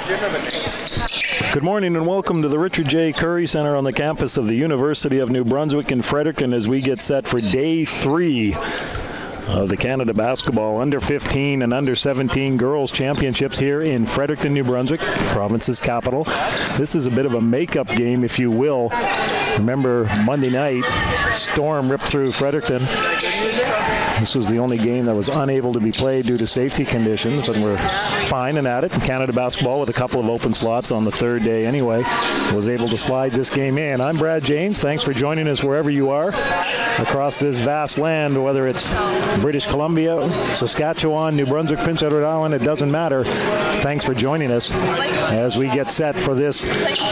Good morning and welcome to the Richard J. Curry Center on the campus of the University of New Brunswick in Fredericton as we get set for Day 3 of the Canada Basketball Under 15 and Under 17 Girls Championships here in Fredericton, New Brunswick, the province's capital. This is a bit of a makeup game, if you will. Remember, Monday night, storm ripped through Fredericton. This was the only game that was unable to be played due to safety conditions, but we're fine and at it. And Canada Basketball, with a couple of open slots on the third day anyway, was able to slide this game in. I'm Brad James. Thanks for joining us wherever you are across this vast land, whether it's British Columbia, Saskatchewan, New Brunswick, Prince Edward Island, it doesn't matter. Thanks for joining us as we get set for this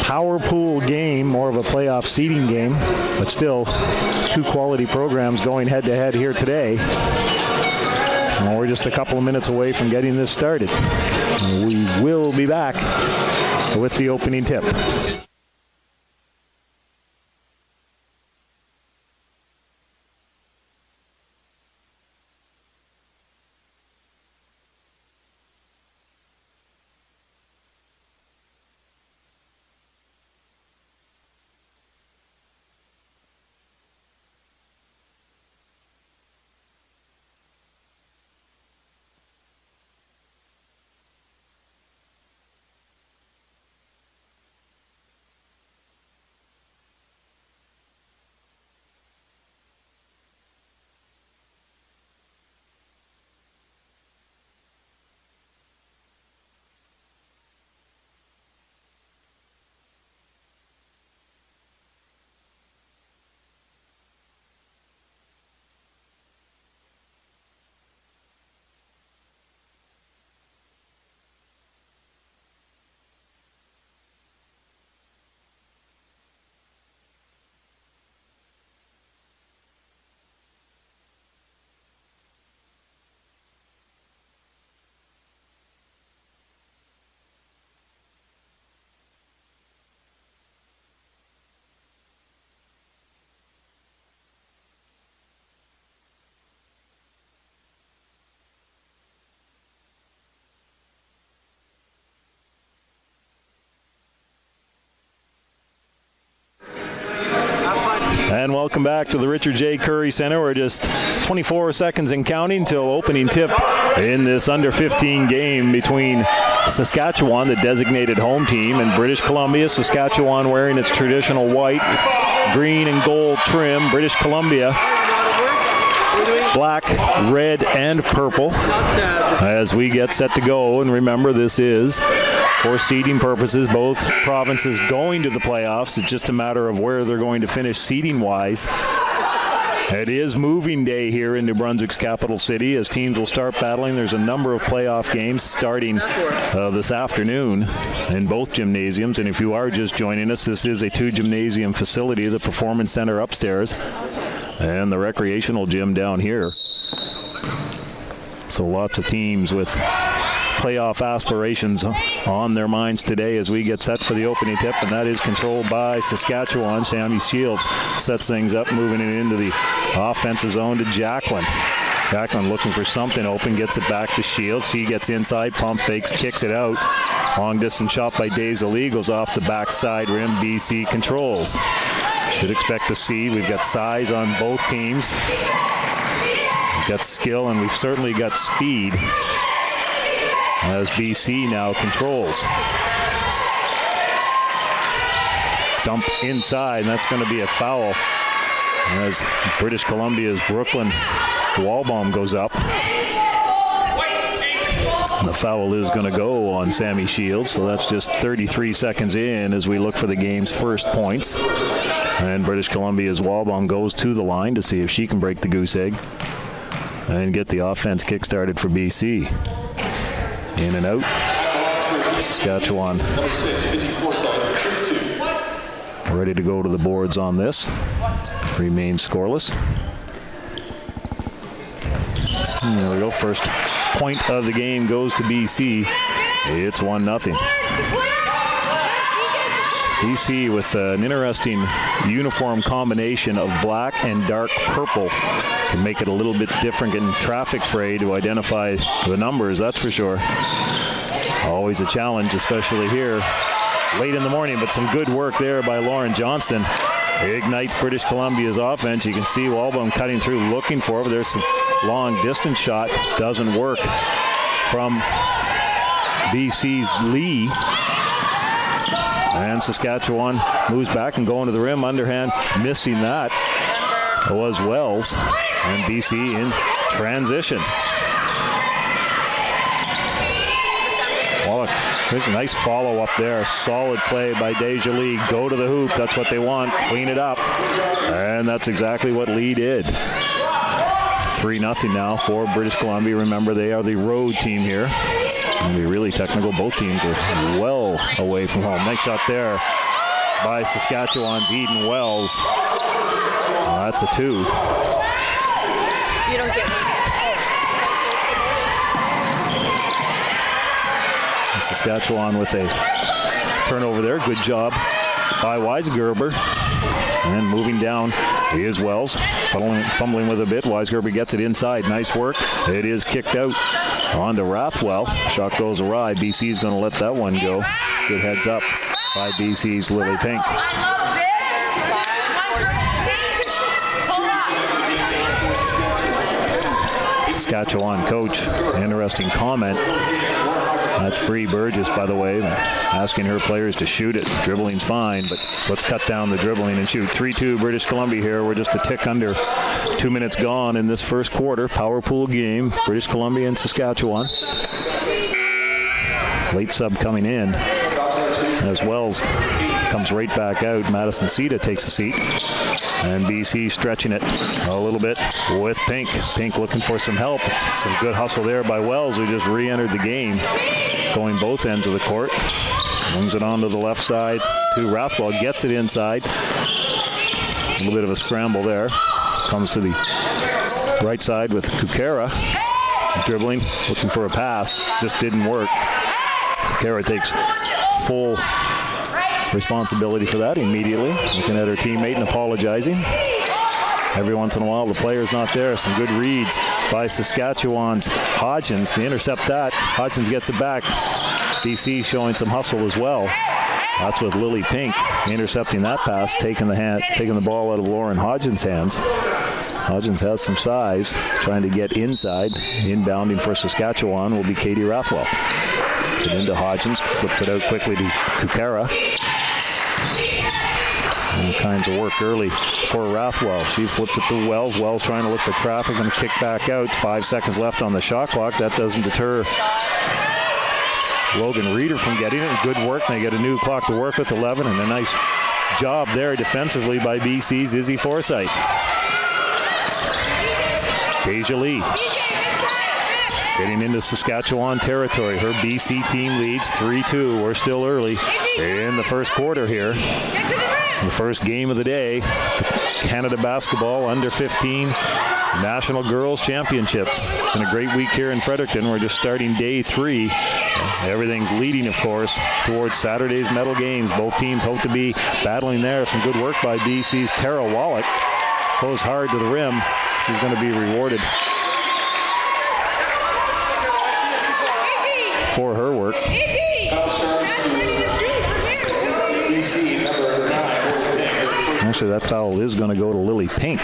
power pool game, more of a playoff seeding game, but still two quality programs going head-to-head here today. Well, we're just a couple of minutes away from getting this started. We will be back with the opening tip. And welcome back to the Richard J. Curry Center. We're just 24 seconds and counting till opening tip in this under 15 game between Saskatchewan, the designated home team, and British Columbia. Saskatchewan wearing its traditional white, green and gold trim. British Columbia black, red, and purple as we get set to go. And remember, this is for seeding purposes, both provinces going to the playoffs. It's just a matter of where they're going to finish seeding-wise. It is moving day here in New Brunswick's capital city as teams will start battling. There's a number of playoff games starting this afternoon in both gymnasiums. And if you are just joining us, this is a two-gymnasium facility, the Performance Center upstairs and the recreational gym down here. So lots of teams with playoff aspirations on their minds today as we get set for the opening tip, and that is controlled by Saskatchewan. Sammy Shields sets things up, moving it into the offensive zone to Jacqueline. Jacqueline looking for something open, gets it back to Shields. She gets inside, pump fakes, kicks it out. Long distance shot by Desalie goes off the backside rim. BC controls. Should expect to see. We've got size on both teams. We've got skill, and we've certainly got speed as BC now controls. Dump inside, and that's going to be a foul as British Columbia's Brooklyn Wallbaum goes up. And the foul is going to go on Sammy Shields, so that's just 33 seconds in as we look for the game's first points. And British Columbia's Wallbaum goes to the line to see if she can break the goose egg and get the offense kick-started for BC. In and out. Saskatchewan ready to go to the boards on this. Remains scoreless. And there we go. First point of the game goes to BC. It's 1-0. BC with an interesting uniform combination of black and dark purple can make it a little bit different in traffic fray to identify the numbers, that's for sure. Always a challenge, especially here late in the morning, but some good work there by Lauren Johnston. Ignites British Columbia's offense. You can see Walbaum cutting through, looking for it. There's some long distance shot. Doesn't work from BC's Lee. And Saskatchewan moves back and going to the rim. Underhand, missing that was Wells. And BC in transition. Wallach, nice follow up there. Solid play by Deja Lee. Go to the hoop. That's what they want. Clean it up. And that's exactly what Lee did. 3-0 now for British Columbia. Remember, they are the road team here. And be really technical. Both teams are well away from home. Nice shot there by Saskatchewan's Eden Wells. That's a 2. You don't get me. Saskatchewan with a turnover there. Good job by Weisgerber. And moving down is Wells. Fumbling with a bit. Weisgerber gets it inside. Nice work. It is kicked out on to Rathwell. Shot goes awry. BC's going to let that one go. Good heads up by BC's Lily Pink. Saskatchewan coach, interesting comment. That's Bree Burgess, by the way, asking her players to shoot it. Dribbling's fine, but let's cut down the dribbling and shoot. 3-2 British Columbia here. We're just a tick under 2 minutes gone in this first quarter. Power pool game, British Columbia and Saskatchewan. Late sub coming in as Wells comes right back out. Madison Sita takes a seat. And BC stretching it a little bit with Pink. Pink looking for some help. Some good hustle there by Wells, who just re-entered the game, going both ends of the court. Brings it onto the left side to Rathwell. Gets it inside. A little bit of a scramble there. Comes to the right side with Kukera. Dribbling, looking for a pass. Just didn't work. Kukera takes full responsibility for that immediately, looking at her teammate and apologizing. Every once in a while the player's not there. Some good reads by Saskatchewan's Hodgins to intercept that. Hodgins gets it back. BC showing some hustle as well. That's with Lily Pink intercepting that pass, taking the ball out of Lauren Hodgins' hands. Hodgins has some size, trying to get inside. Inbounding for Saskatchewan will be Katie Rathwell. It into Hodgins, flips it out quickly to Kukera. All kinds of work early for Rathwell. She flips it to Wells. Wells trying to look for traffic and kick back out. 5 seconds left on the shot clock. That doesn't deter Logan Reeder from getting it. Good work. They get a new clock to work with, 11, and a nice job there defensively by BC's Izzy Forsyth. Deja Lee getting into Saskatchewan territory. Her BC team leads 3-2. We're still early in the first quarter here. The first game of the day, the Canada Basketball Under-15 National Girls Championships. It's been a great week here in Fredericton. We're just starting day 3. Everything's leading, of course, towards Saturday's medal games. Both teams hope to be battling there. Some good work by BC's Tara Wallach. Goes hard to the rim. She's going to be rewarded for her work. Actually, that foul is going to go to Lily Pink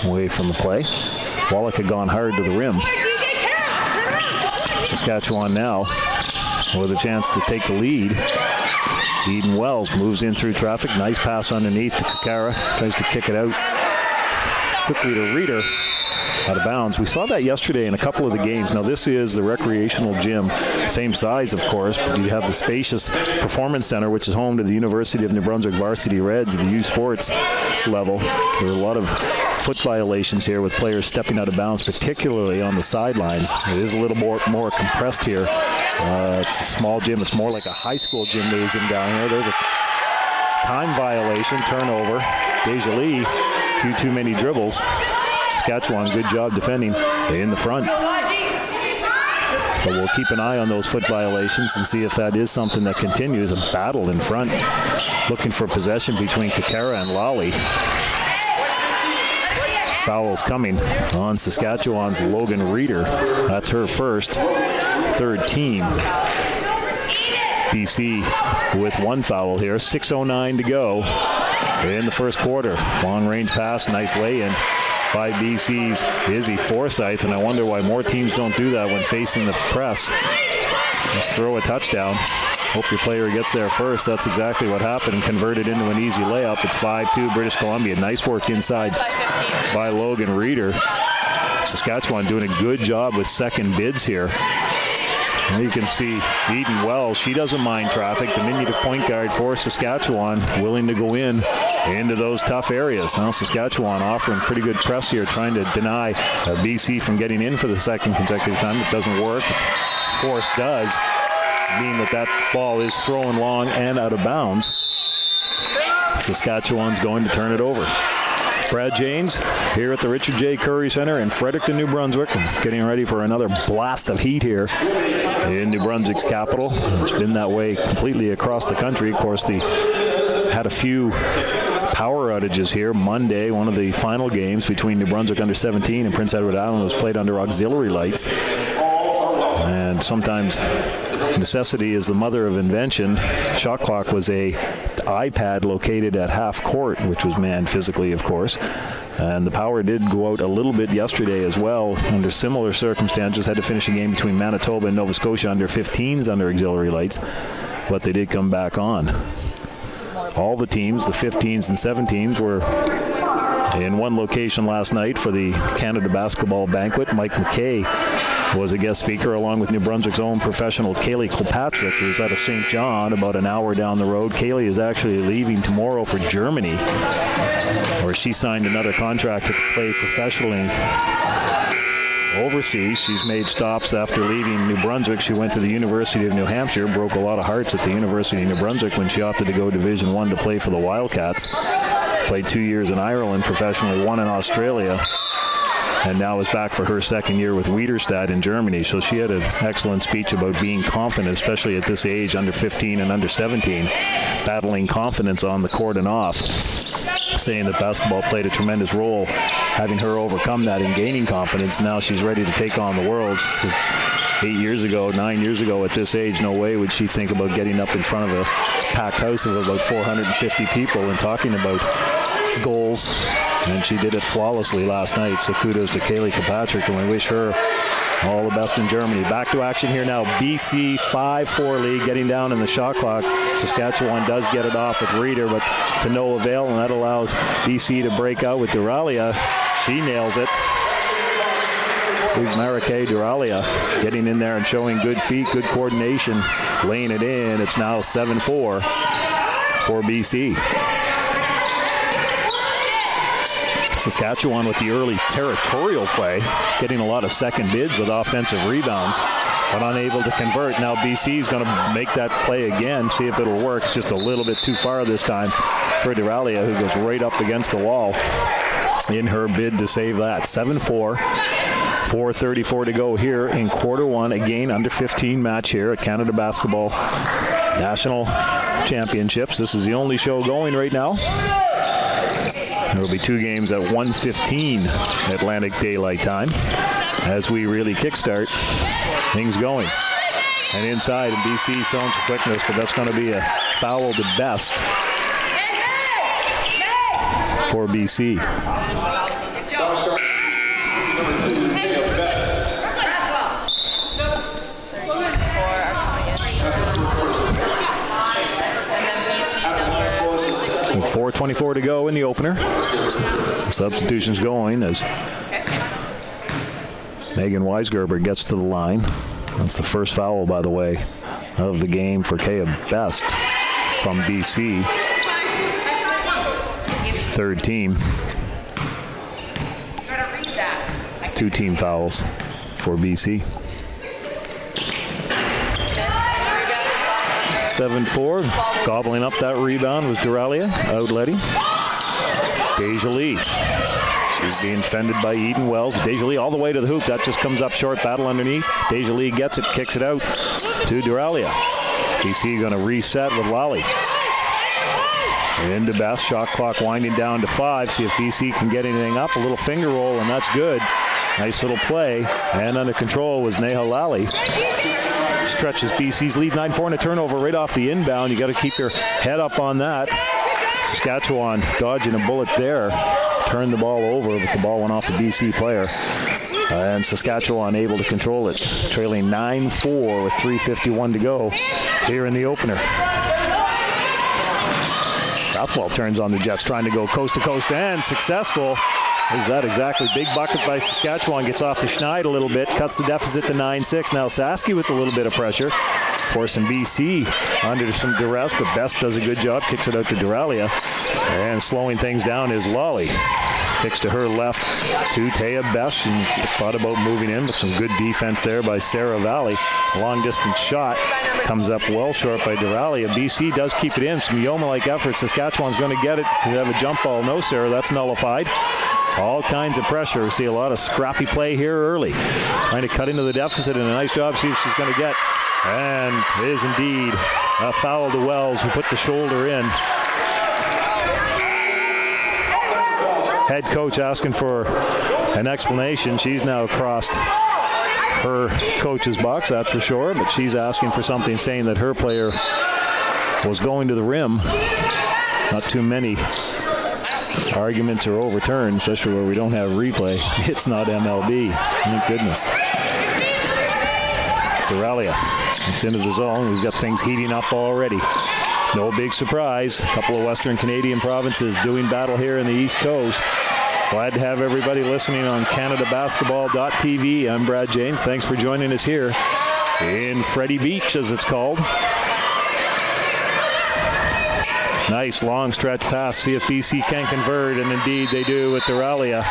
away from the play. Wallach had gone hard to the rim. Saskatchewan now with a chance to take the lead. Eden Wells moves in through traffic. Nice pass underneath to Kukara. Tries to kick it out quickly to Reeder. Out of bounds. We saw that yesterday in a couple of the games. Now, this is the recreational gym, same size, of course, but you have the spacious Performance Center, which is home to the University of New Brunswick Varsity Reds, the U Sports level. There are a lot of foot violations here with players stepping out of bounds, particularly on the sidelines. It is a little more compressed here. It's a small gym. It's more like a high school gymnasium down here. There's a time violation, turnover. Deja Lee, a few too many dribbles. Saskatchewan, good job defending in the front. But we'll keep an eye on those foot violations and see if that is something that continues. A battle in front, looking for possession between Kukara and Lali. Fouls coming on Saskatchewan's Logan Reeder. That's her first, third team. BC with one foul here. 6:09 to go in the first quarter. Long range pass, nice lay-in by BC's Izzy Forsyth, and I wonder why more teams don't do that when facing the press. Just throw a touchdown. Hope your player gets there first. That's exactly what happened, and converted into an easy layup. It's 5-2 British Columbia. Nice work inside by Logan Reeder. Saskatchewan doing a good job with second bids here. And you can see Eden Wells, she doesn't mind traffic. Diminutive point guard for Saskatchewan, willing to go into those tough areas. Now Saskatchewan offering pretty good press here, trying to deny BC from getting in for the second consecutive time. It doesn't work. Force does mean that ball is thrown long and out of bounds. Saskatchewan's going to turn it over. Brad James here at the Richard J. Curry Center in Fredericton, New Brunswick, getting ready for another blast of heat here in New Brunswick's capital. It's been that way completely across the country. Of course, they had a few power outages here. Monday, one of the final games between New Brunswick under 17 and Prince Edward Island was played under auxiliary lights. And sometimes necessity is the mother of invention. Shot clock was a iPad located at half court, which was manned physically, of course. And the power did go out a little bit yesterday as well under similar circumstances. Had to finish a game between Manitoba and Nova Scotia under 15s under auxiliary lights, but they did come back on. All the teams, the 15s and 17s, were in one location last night for the Canada Basketball Banquet. Mike McKay was a guest speaker, along with New Brunswick's own professional Kaylee Kilpatrick, who's out of St. John, about an hour down the road. Kaylee is actually leaving tomorrow for Germany, where she signed another contract to play professionally overseas. She's made stops after leaving New Brunswick. She went to the University of New Hampshire, broke a lot of hearts at the University of New Brunswick when she opted to go Division I to play for the Wildcats. Played 2 years in Ireland professionally, 1 in Australia, and now is back for her second year with Widerstadt in Germany. So she had an excellent speech about being confident, especially at this age, under 15 and under 17, battling confidence on the court and off, saying that basketball played a tremendous role, having her overcome that and gaining confidence. Now she's ready to take on the world. 8 years ago, 9 years ago at this age, no way would she think about getting up in front of a packed house of about 450 people and talking about goals. And she did it flawlessly last night. So kudos to Kaylee Kilpatrick, and we wish her all the best in Germany. Back to action here now. BC 5-4 lead, getting down in the shot clock. Saskatchewan does get it off with Reeder, but to no avail, and that allows BC to break out with Duralia. She nails it. Marike Duralia getting in there and showing good feet, good coordination, laying it in. It's now 7-4 for BC. Saskatchewan with the early territorial play, getting a lot of second bids with offensive rebounds, but unable to convert. Now BC is going to make that play again, see if it'll work. It's just a little bit too far this time for Duralia, who goes right up against the wall in her bid to save that. 7-4. 4:34 to go here in quarter one. Again, under 15 match here at Canada Basketball National Championships. This is the only show going right now. There will be 2 games at 1:15 Atlantic Daylight Time as we really kickstart things going. And inside, and BC showing some quickness, but that's going to be a foul to best for BC. 4:24 to go in the opener. Substitutions going as Megan Weisgerber gets to the line. That's the first foul, by the way, of the game for Kaya Best from BC. Third team. 2 team fouls for BC. 7-4. Gobbling up that rebound was Duralia. Out Letty. Deja Lee. She's being fended by Eden Wells. Deja Lee all the way to the hoop. That just comes up short. Battle underneath. Deja Lee gets it, kicks it out to Duralia. BC going to reset with Lali. Into Best. Shot clock winding down to 5. See if BC can get anything up. A little finger roll, and that's good. Nice little play. And under control was Neyha Lali. Stretches BC's lead 9-4 and a turnover right off the inbound. You got to keep your head up on that. Saskatchewan dodging a bullet there. Turned the ball over, but the ball went off the BC player. And Saskatchewan able to control it. Trailing 9-4 with 3:51 to go here in the opener. Southwell turns on the Jets, trying to go coast to coast and successful. Is that exactly? Big bucket by Saskatchewan. Gets off the schneid a little bit. Cuts the deficit to 9-6. Now Saski with a little bit of pressure. Forcing BC under some duress, but Best does a good job. Kicks it out to Duralia. And slowing things down is Lali. Kicks to her left to Taya Best. She thought about moving in, but some good defense there by Sarah Valley. Long distance shot comes up well short by Duralia. BC does keep it in. Some Yoma-like effort. Saskatchewan's going to get it. You have a jump ball. No, Sarah, that's nullified. All kinds of pressure. We see a lot of scrappy play here early. Trying to cut into the deficit, and a nice job. See if she's going to get. And it is indeed a foul to Wells, who put the shoulder in. Head coach asking for an explanation. She's now crossed her coach's box, that's for sure, but she's asking for something, saying that her player was going to the rim. Not too many arguments are overturned, especially where we don't have replay. It's not MLB. Thank goodness. Duralia. It's into the zone. We've got things heating up already. No big surprise. A couple of Western Canadian provinces doing battle here in the East Coast. Glad to have everybody listening on CanadaBasketball.tv. I'm Brad James. Thanks for joining us here in Freddie Beach, as it's called. Nice long stretch pass. See if BC can convert, and indeed they do with Duralia.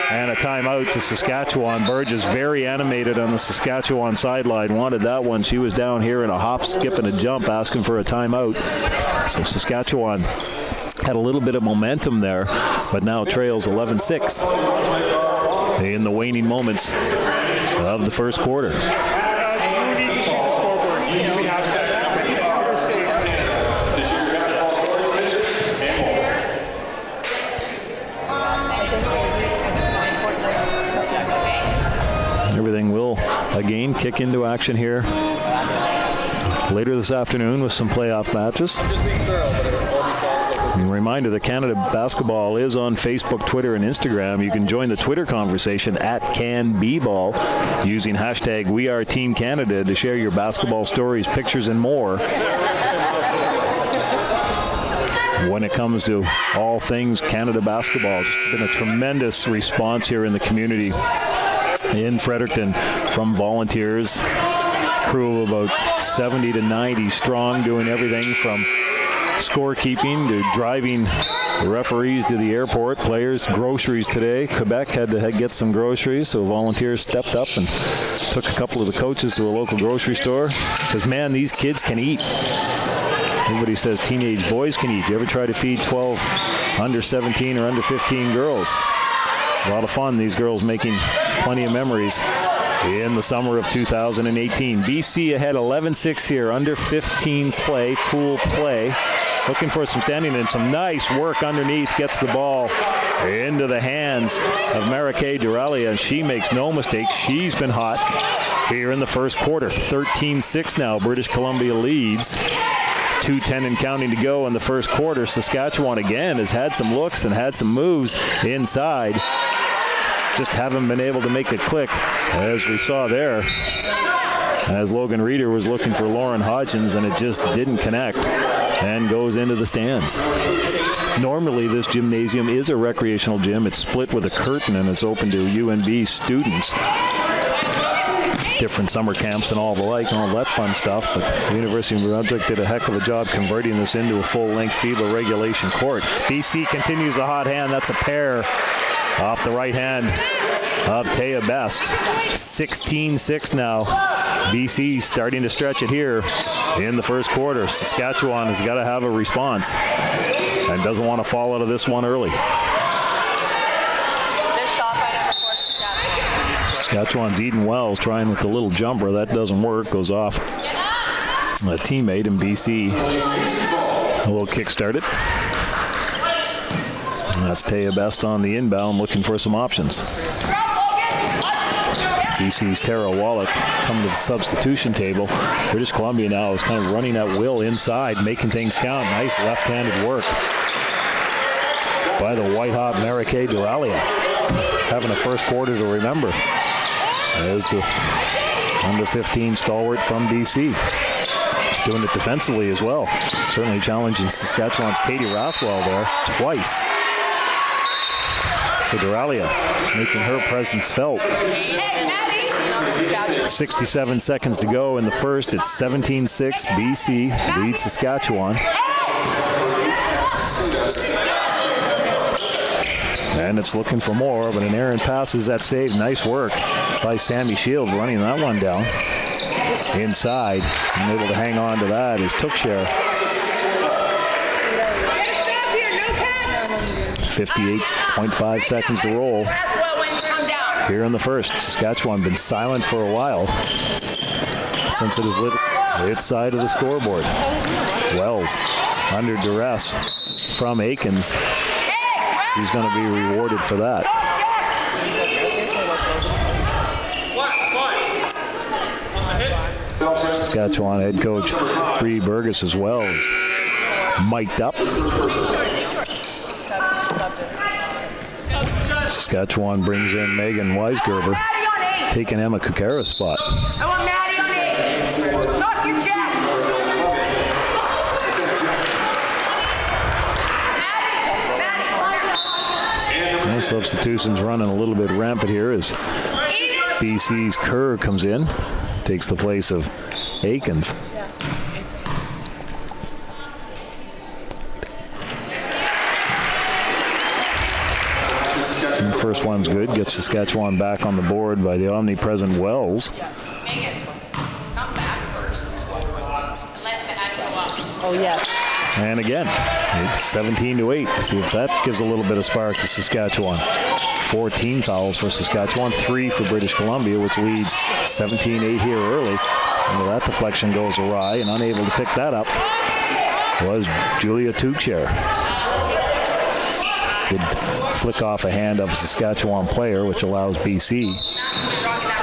And a timeout to Saskatchewan. Burgess very animated on the Saskatchewan sideline. Wanted that one. She was down here in a hop, skip, and a jump, asking for a timeout. So Saskatchewan had a little bit of momentum there, but now trails 11-6 in the waning moments of the first quarter. Everything will again kick into action here later this afternoon with some playoff matches. And a reminder that Canada Basketball is on Facebook, Twitter, and Instagram. You can join the Twitter conversation at CanBball using hashtag #WeAreTeamCanada to share your basketball stories, pictures, and more. When it comes to all things Canada basketball, it's been a tremendous response here in the community in Fredericton from volunteers. Crew of about 70 to 90 strong, doing everything from scorekeeping to driving the referees to the airport, players, groceries today. Quebec had to get some groceries, so volunteers stepped up and took a couple of the coaches to a local grocery store. Because, man, these kids can eat. Everybody says teenage boys can eat. You ever try to feed 12 under 17 or under 15 girls? A lot of fun. These girls making plenty of memories in the summer of 2018. BC ahead 11-6 here. Under 15 play, pool play. Looking for some standing and some nice work underneath. Gets the ball into the hands of Marike Duralia, and she makes no mistake. She's been hot here in the first quarter. 13-6 now. British Columbia leads. 2:10 and counting to go in the first quarter. Saskatchewan again has had some looks and had some moves inside. Just haven't been able to make it click, as we saw there, as Logan Reeder was looking for Lauren Hodgins, and it just didn't connect and goes into the stands. Normally this gymnasium is a recreational gym. It's split with a curtain and it's open to UNB students. Different summer camps and all the like, and all that fun stuff, but the University of New Brunswick did a heck of a job converting this into a full-length FIBA regulation court. BC continues the hot hand. That's a pair off the right hand of Taya Best. 16-6 now. BC starting to stretch it here in the first quarter. Saskatchewan has got to have a response and doesn't want to fall out of this one early. Saskatchewan's Eden Wells trying with the little jumper. That doesn't work. Goes off a teammate, and BC a little kick started. That's Taya Best on the inbound, looking for some options. BC's Tara Wallach coming to the substitution table. British Columbia now is kind of running at will inside, making things count. Nice left-handed work by the white-hot Marike Duralia. Having a first quarter to remember. There's the under 15 stalwart from BC. Doing it defensively as well. Certainly challenging Saskatchewan's Katie Rathwell there twice. So Duralia making her presence felt. 67 seconds to go in the first. It's 17-6. BC leads Saskatchewan. And it's looking for more, but an errant pass is that save. Nice work by Sammy Shields running that one down. Inside, and able to hang on to that is Tookshare. 58.5 seconds to roll. Here in the first, Saskatchewan been silent for a while since it has lit its side of the scoreboard. Wells under duress from Aikens. He's going to be rewarded for that. Saskatchewan head coach Bree Burgess as well, mic'd up. Saskatchewan brings in Megan Weisgerber, taking Emma Kukara's spot. No substitutions running a little bit rampant here as BC's Kerr comes in, takes the place of Aikens. And the first one's good, gets Saskatchewan back on the board by the omnipresent Wells. Oh, yeah. And again, it's 17-8. See if that gives a little bit of spark to Saskatchewan. 14 fouls for Saskatchewan, 3 for British Columbia, which leads 17-8 here early. And that deflection goes awry, and unable to pick that up was Julia Tookshare. Good flick off a hand of a Saskatchewan player, which allows BC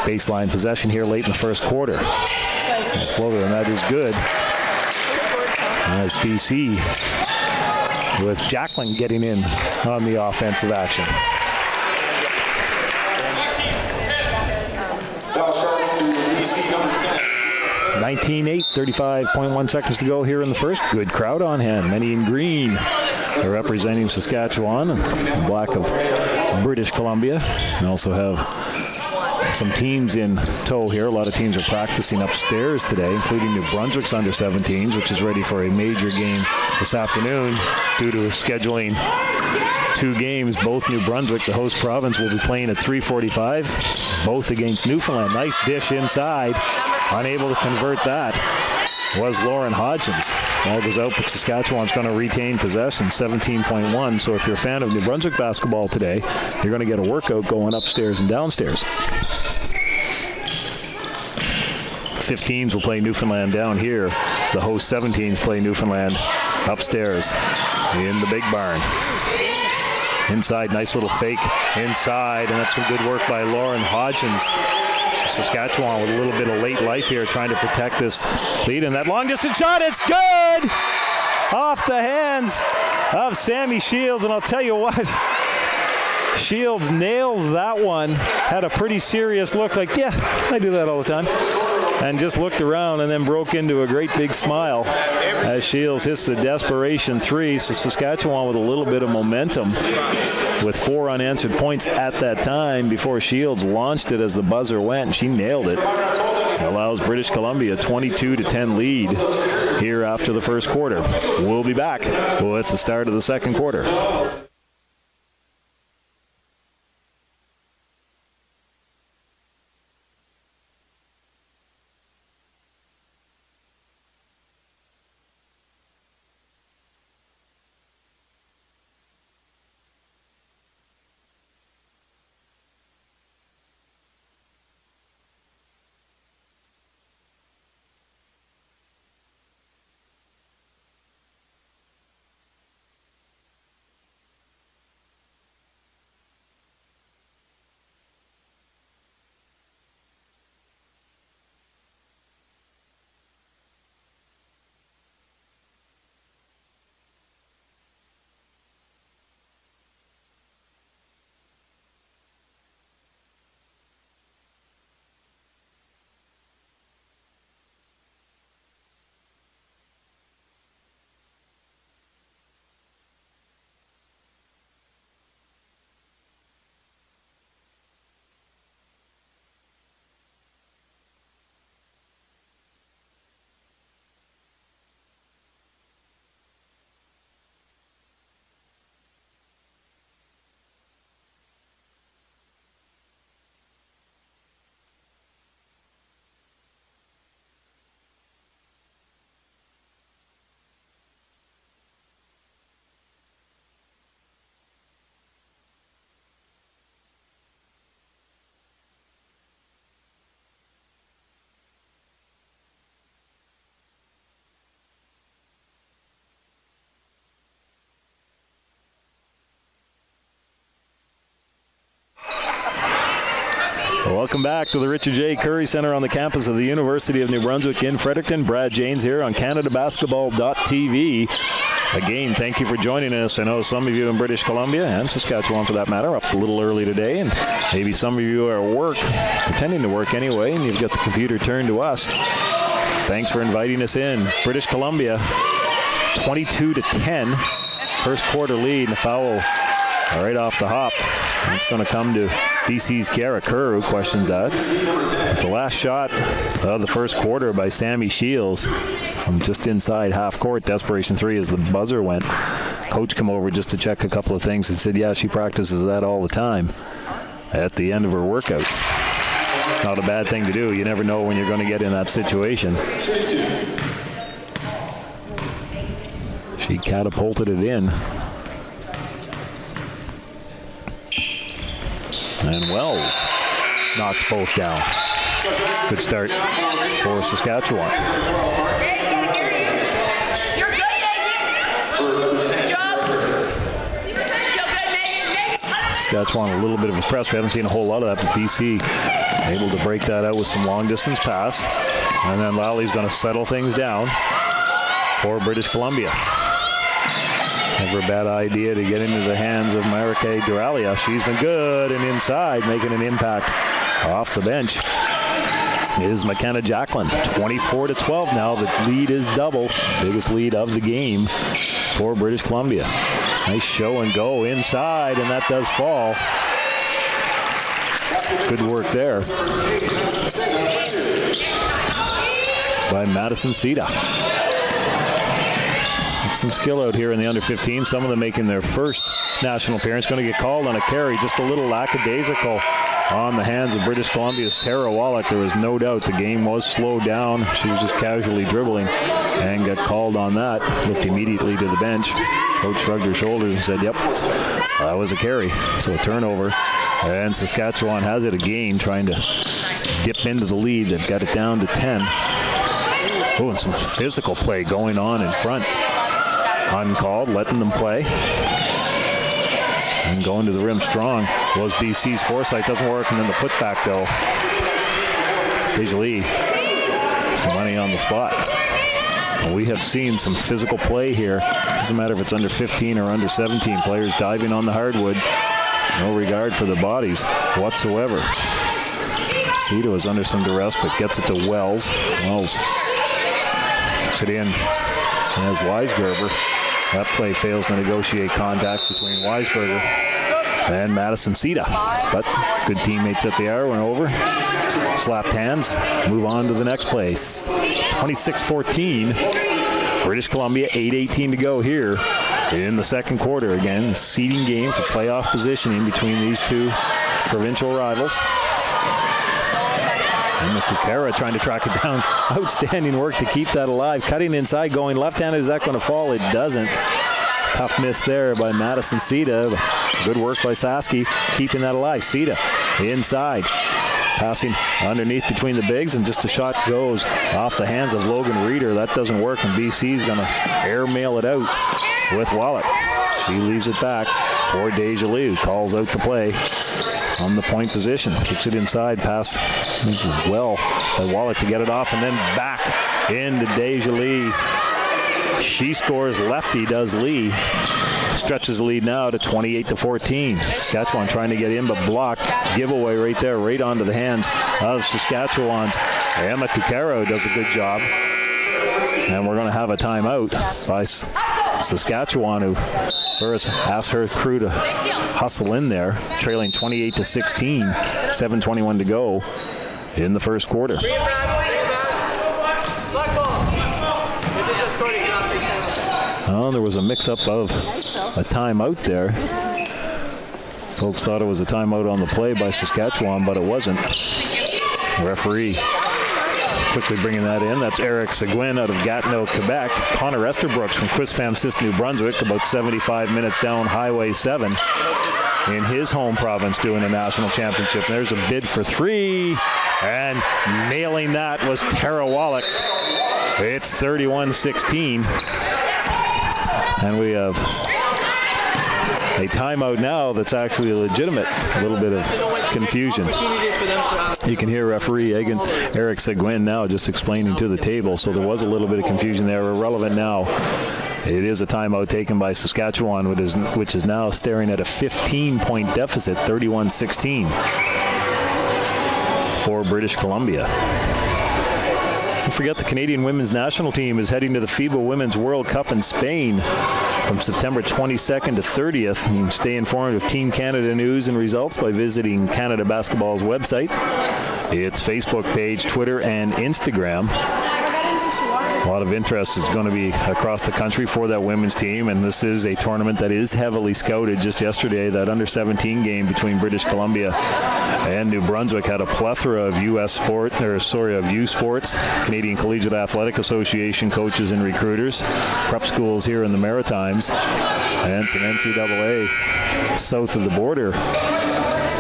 baseline possession here late in the first quarter. And floater, and that is good. As BC with Jacqueline getting in on the offensive action. 19-8, 35.1 seconds to go here in the first. Good crowd on hand. Many in green. They're representing Saskatchewan, and black of British Columbia. And also have some teams in tow here. A lot of teams are practicing upstairs today, including New Brunswick's under 17s, which is ready for a major game this afternoon due to scheduling 2 games. Both New Brunswick, the host province, will be playing at 3:45, both against Newfoundland. Nice dish inside. Unable to convert that was Lauren Hodgins. Ball goes out, but Saskatchewan's going to retain possession, 17.1. So if you're a fan of New Brunswick basketball today, you're going to get a workout going upstairs and downstairs. 15s will play Newfoundland down here. The host 17s play Newfoundland upstairs in the big barn. Inside, nice little fake inside, and that's some good work by Lauren Hodgins. Saskatchewan with a little bit of late life here, trying to protect this lead. And that long distance shot, it's good! Off the hands of Sammy Shields. And I'll tell you what, Shields nails that one. Had a pretty serious look, like, yeah, I do that all the time. And just looked around and then broke into a great big smile as Shields hits the desperation 3. So Saskatchewan with a little bit of momentum with 4 unanswered points at that time before Shields launched it as the buzzer went, and she nailed it. Allows British Columbia a 22-10 lead here after the first quarter. We'll be back with the start of the second quarter. Welcome back to the Richard J. Curry Center on the campus of the University of New Brunswick in Fredericton. Brad Janes here on CanadaBasketball.tv. Again, thank you for joining us. I know some of you in British Columbia and Saskatchewan, for that matter, up a little early today, and maybe some of you are at work, pretending to work anyway, and you've got the computer turned to us. Thanks for inviting us in. British Columbia, 22-10, first quarter lead, and a foul right off the hop. And it's going to come to BC's Kiara Kerr, who questions that. The last shot of the first quarter by Sammy Shields from just inside half court, desperation three as the buzzer went. Coach came over just to check a couple of things and said, yeah, she practices that all the time at the end of her workouts. Not a bad thing to do. You never know when you're going to get in that situation. She catapulted it in. And Wells knocks both down. Good start for Saskatchewan. You're good, Good job. Saskatchewan a little bit of a press. We haven't seen a whole lot of that, but BC able to break that out with some long distance pass. And then Lali's going to settle things down for British Columbia. Never a bad idea to get into the hands of Marike Duralia. She's been good and inside, making an impact off the bench is McKenna Jacklin. 24-12 now. The lead is double. Biggest lead of the game for British Columbia. Nice show and go inside, and that does fall. Good work there by Madison Sita. Some skill out here in the under 15. Some of them making their first national appearance. Going to get called on a carry. Just a little lackadaisical on the hands of British Columbia's Tara Wallach. There was no doubt the game was slowed down. She was just casually dribbling and got called on that. Looked immediately to the bench. Coach shrugged her shoulders and said, yep, that was a carry. So a turnover. And Saskatchewan has it again, trying to dip into the lead. They've got it down to 10. Oh, and some physical play going on in front. Uncalled, letting them play. And going to the rim strong was BC's foresight. Doesn't work, and then the putback, though. Lee money on the spot. Well, we have seen some physical play here. Doesn't matter if it's under 15 or under 17. Players diving on the hardwood. No regard for their bodies whatsoever. Sita is under some duress, but gets it to Wells. Wells puts it in. As Weisgerber. That play fails to negotiate contact between Weisberger and Madison Sita. But good teammates at the hour went over. Slapped hands. Move on to the next place. 26-14. British Columbia, 8:18 to go here in the second quarter. Again, the seeding game for playoff positioning between these two provincial rivals. And Kukera trying to track it down. Outstanding work to keep that alive. Cutting inside, going left-handed. Is that going to fall? It doesn't. Tough miss there by Madison Sita. Good work by Saski, keeping that alive. Sita inside. Passing underneath between the bigs, and just a shot goes off the hands of Logan Reeder. That doesn't work, and BC's going to airmail it out with Wallach. She leaves it back for Deja Liu. Calls out the play on the point position. Kicks it inside. Pass well by Wallach to get it off, and then back into Deja Lee. She scores lefty, does Lee. Stretches the lead now to 28-14. Saskatchewan trying to get in, but blocked. Giveaway right there, right onto the hands of Saskatchewan's Emma Kukero does a good job. And we're going to have a timeout by Saskatchewan, who Burris asked her crew to hustle in there, trailing 28-16, 7:21 to go in the first quarter. Oh, there was a mix-up of a timeout there. Folks thought it was a timeout on the play by Saskatchewan, but it wasn't. Referee quickly bringing that in. That's Eric Seguin out of Gatineau, Quebec. Connor Esterbrooks from Quispam-Sis, New Brunswick, about 75 minutes down Highway 7 in his home province doing a national championship. And there's a bid for three, and nailing that was Tara Wallach. It's 31-16. And we have a timeout now that's actually legitimate. A little bit of confusion. You can hear referee Eric Seguin now just explaining to the table, so there was a little bit of confusion there. Irrelevant now. It is a timeout taken by Saskatchewan, which is now staring at a 15-point deficit, 31-16 for British Columbia. Don't forget the Canadian women's national team is heading to the FIBA Women's World Cup in Spain from September 22nd to 30th. You can stay informed of Team Canada news and results by visiting Canada Basketball's website, its Facebook page, Twitter, and Instagram. A lot of interest is going to be across the country for that women's team, and this is a tournament that is heavily scouted. Just yesterday, that under-17 game between British Columbia and New Brunswick had a plethora of U Sports, Canadian Collegiate Athletic Association coaches and recruiters, prep schools here in the Maritimes, and some NCAA south of the border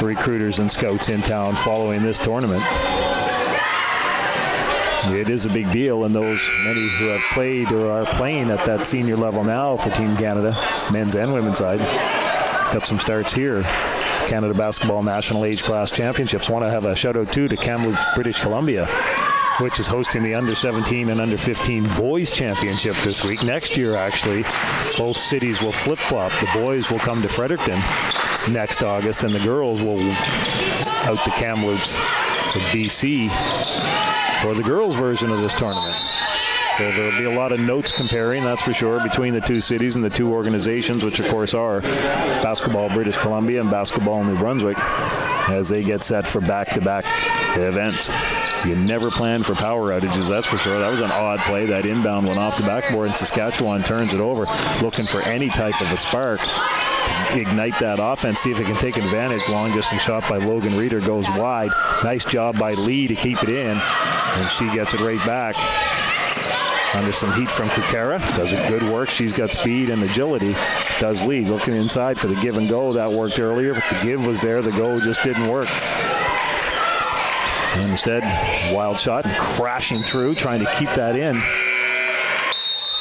recruiters and scouts in town following this tournament. It is a big deal, and those many who have played or are playing at that senior level now for Team Canada, men's and women's side, got some starts here. Canada Basketball National Age Class Championships. Want to have a shout out too to Kamloops, British Columbia, which is hosting the under-17 and under-15 boys championship this week. Next year, actually, both cities will flip-flop. The boys will come to Fredericton next August, and the girls will out to Kamloops, to BC, for the girls' version of this tournament. So there'll be a lot of notes comparing, that's for sure, between the two cities and the two organizations, which of course are Basketball British Columbia and Basketball New Brunswick, as they get set for back-to-back events. You never plan for power outages, that's for sure. That was an odd play. That inbound went off the backboard, and Saskatchewan turns it over, looking for any type of a spark to ignite that offense, see if it can take advantage. Long distance shot by Logan Reeder goes wide. Nice job by Lee to keep it in, and she gets it right back. Under some heat from Kukara. Does a good work. She's got speed and agility. Does lead. Looking inside for the give and go. That worked earlier, but the give was there. The go just didn't work. And instead, wild shot and crashing through, trying to keep that in.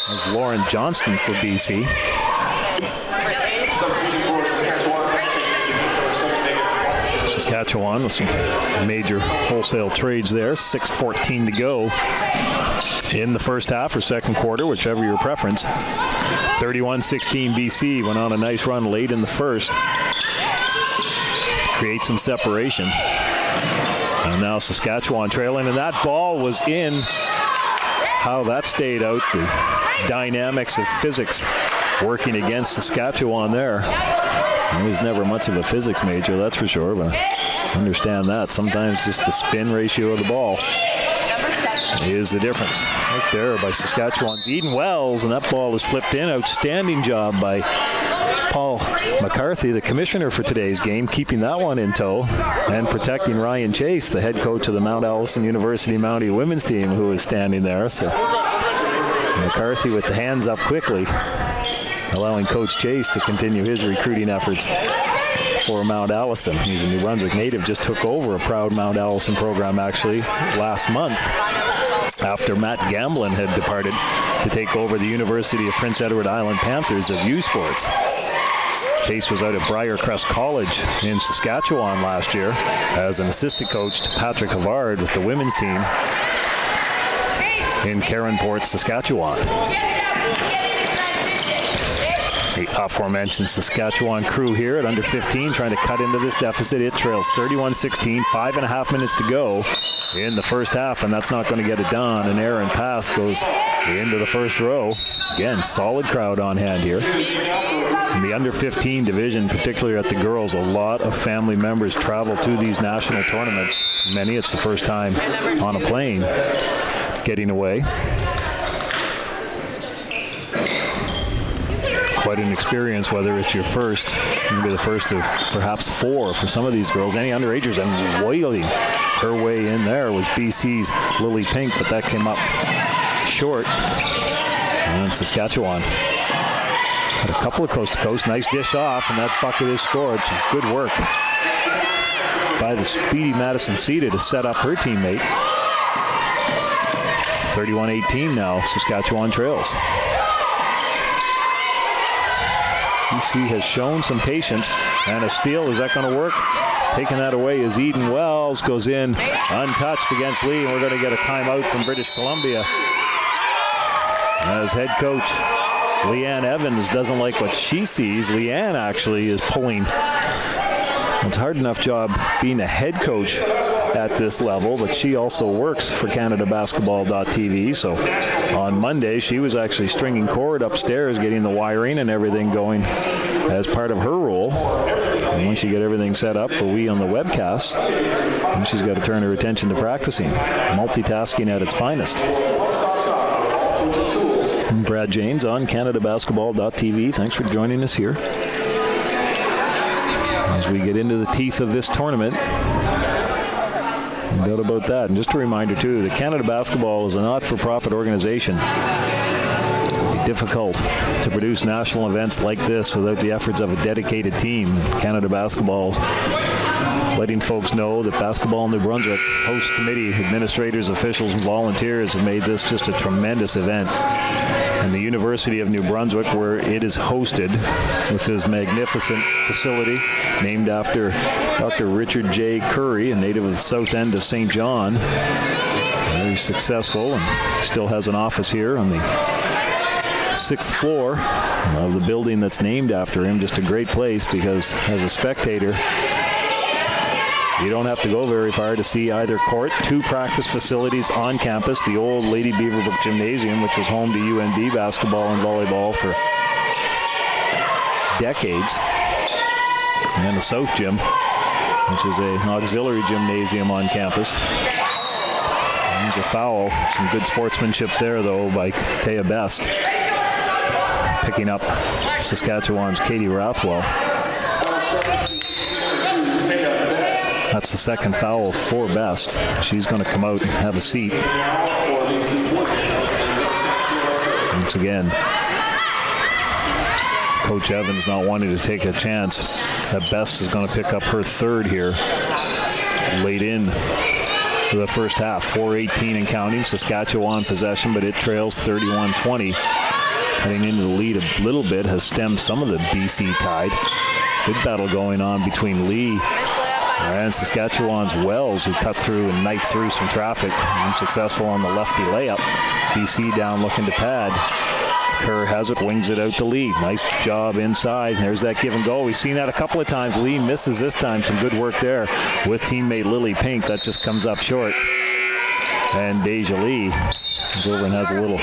That's Lauren Johnston for BC. Saskatchewan with some major wholesale trades there. 6:14 to go in the first half or second quarter, whichever your preference. 31-16 BC went on a nice run late in the first. Create some separation. And now Saskatchewan trailing, and that ball was in. How that stayed out, the dynamics of physics working against Saskatchewan there. He was never much of a physics major, that's for sure, but I understand that. Sometimes just the spin ratio of the ball is the difference. Right there by Saskatchewan's Eden Wells, and that ball is flipped in. Outstanding job by Paul McCarthy, the commissioner for today's game, keeping that one in tow and protecting Ryan Chase, the head coach of the Mount Allison University Mountie women's team, who is standing there. So McCarthy with the hands up quickly, allowing Coach Chase to continue his recruiting efforts for Mount Allison. He's a New Brunswick native, just took over a proud Mount Allison program actually last month after Matt Gamblin had departed to take over the University of Prince Edward Island Panthers of U Sports. Chase was out at Briarcrest College in Saskatchewan last year as an assistant coach to Patrick Havard with the women's team in Caronport, Saskatchewan. The aforementioned Saskatchewan crew here at under 15 trying to cut into this deficit. It trails 31-16, 5.5 minutes to go in the first half, and that's not going to get it done. An errant pass goes into the first row. Again, solid crowd on hand here. In the under 15 division, particularly at the girls, a lot of family members travel to these national tournaments. Many, it's the first time on a plane getting away. Quite an experience, whether it's your first, maybe the first of perhaps four for some of these girls. Any underagers, and wailing her way in there was BC's Lily Pink, but that came up short. And Saskatchewan had a couple of coast-to-coast. Nice dish off, and that bucket is scored. So good work by the speedy Madison Cedar to set up her teammate. 31-18 now, Saskatchewan trails. BC has shown some patience, and a steal. Is that going to work? Taking that away is Eden Wells. Goes in untouched against Lee, and we're going to get a timeout from British Columbia. As head coach Leanne Evans doesn't like what she sees, Leanne actually is pulling. It's a hard enough job being a head coach at this level, but she also works for CanadaBasketball.tv. So on Monday, she was actually stringing cord upstairs, getting the wiring and everything going as part of her role. And once you get everything set up for we on the webcast, then she's got to turn her attention to practicing. Multitasking at its finest. I'm Brad James on CanadaBasketball.tv. Thanks for joining us here as we get into the teeth of this tournament. No doubt about that. And just a reminder, too, that Canada Basketball is a not-for-profit organization. It's difficult to produce national events like this without the efforts of a dedicated team. Canada Basketball letting folks know that Basketball New Brunswick host committee, administrators, officials, and volunteers have made this just a tremendous event. And the University of New Brunswick, where it is hosted with this magnificent facility named after Dr. Richard J. Curry, a native of the south end of St. John. Very successful, and still has an office here on the 6th floor of the building that's named after him. Just a great place because as a spectator, you don't have to go very far to see either court. 2 practice facilities on campus. The old Lady Beaverbrook Gymnasium, which was home to UNB basketball and volleyball for decades. And the South Gym, which is an auxiliary gymnasium on campus. There's a foul. Some good sportsmanship there, though, by Taya Best. Picking up Saskatchewan's Katie Rathwell. That's the second foul for Best. She's going to come out and have a seat. Once again, Coach Evans not wanting to take a chance that Best is going to pick up her third here late in the first half. 4:18 and counting. Saskatchewan possession, but it trails 31-20. Heading into the lead a little bit, has stemmed some of the BC tide. Good battle going on between Lee and Saskatchewan's Wells, who cut through and knifed through some traffic. Unsuccessful on the lefty layup. BC down looking to pad. Kerr has it, wings it out to Lee. Nice job inside. There's that give and go. We've seen that a couple of times. Lee misses this time. Some good work there with teammate Lily Pink. That just comes up short. And Deja Lee goes over and has a little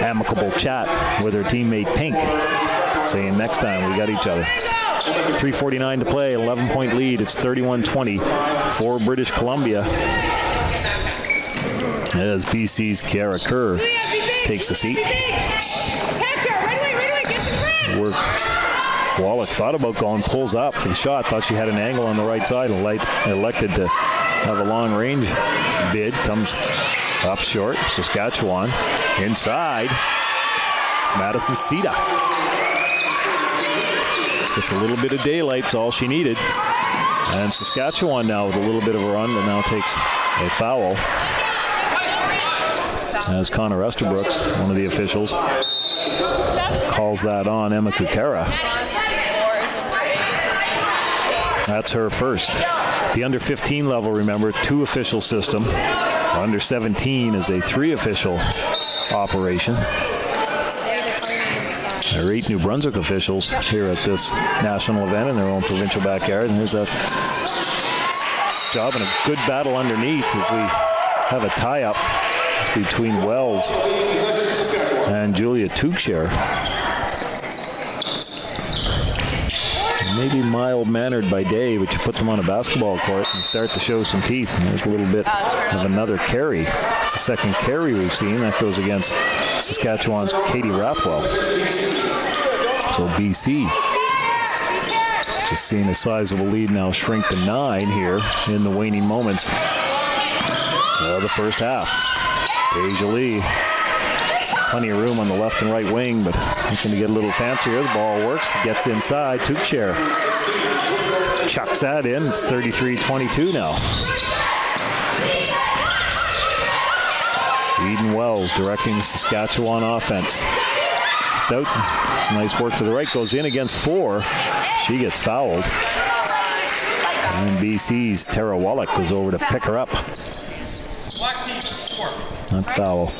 amicable chat with her teammate Pink, saying next time we got each other. 3:49 to play, 11-point lead. It's 31-20 for British Columbia as BC's Kiara Kerr takes a seat. Wallach thought about going, pulls up for the shot, thought she had an angle on the right side, and elected to have a long range bid. Comes up short. Saskatchewan inside. Madison Sita. Just a little bit of daylight's all she needed. And Saskatchewan now with a little bit of a run, but now takes a foul. As Connor Esterbrooks, one of the officials, calls that on Emma Kukara. That's her first. The under 15 level, remember, 2 official system. Under 17 is a 3 official operation. There are 8 New Brunswick officials here at this national event in their own provincial backyard. And there's a job and a good battle underneath as we have a tie-up between Wells and Julia Tuchshire. Maybe mild-mannered by day, but you put them on a basketball court and start to show some teeth. And there's a little bit of another carry. It's the second carry we've seen. That goes against Saskatchewan's Katie Rathwell. So BC just seeing a sizable lead now shrink to 9 here in the waning moments of the first half. Deja Lee, plenty of room on the left and right wing, but looking to get a little fancier. The ball works, gets inside. Tuchshire chucks that in. It's 33-22 now. Eden Wells directing the Saskatchewan offense. kicked out. It's nice work to the right. Goes in against 4. She gets fouled. And BC's Tara Wallach goes over to pick her up. That foul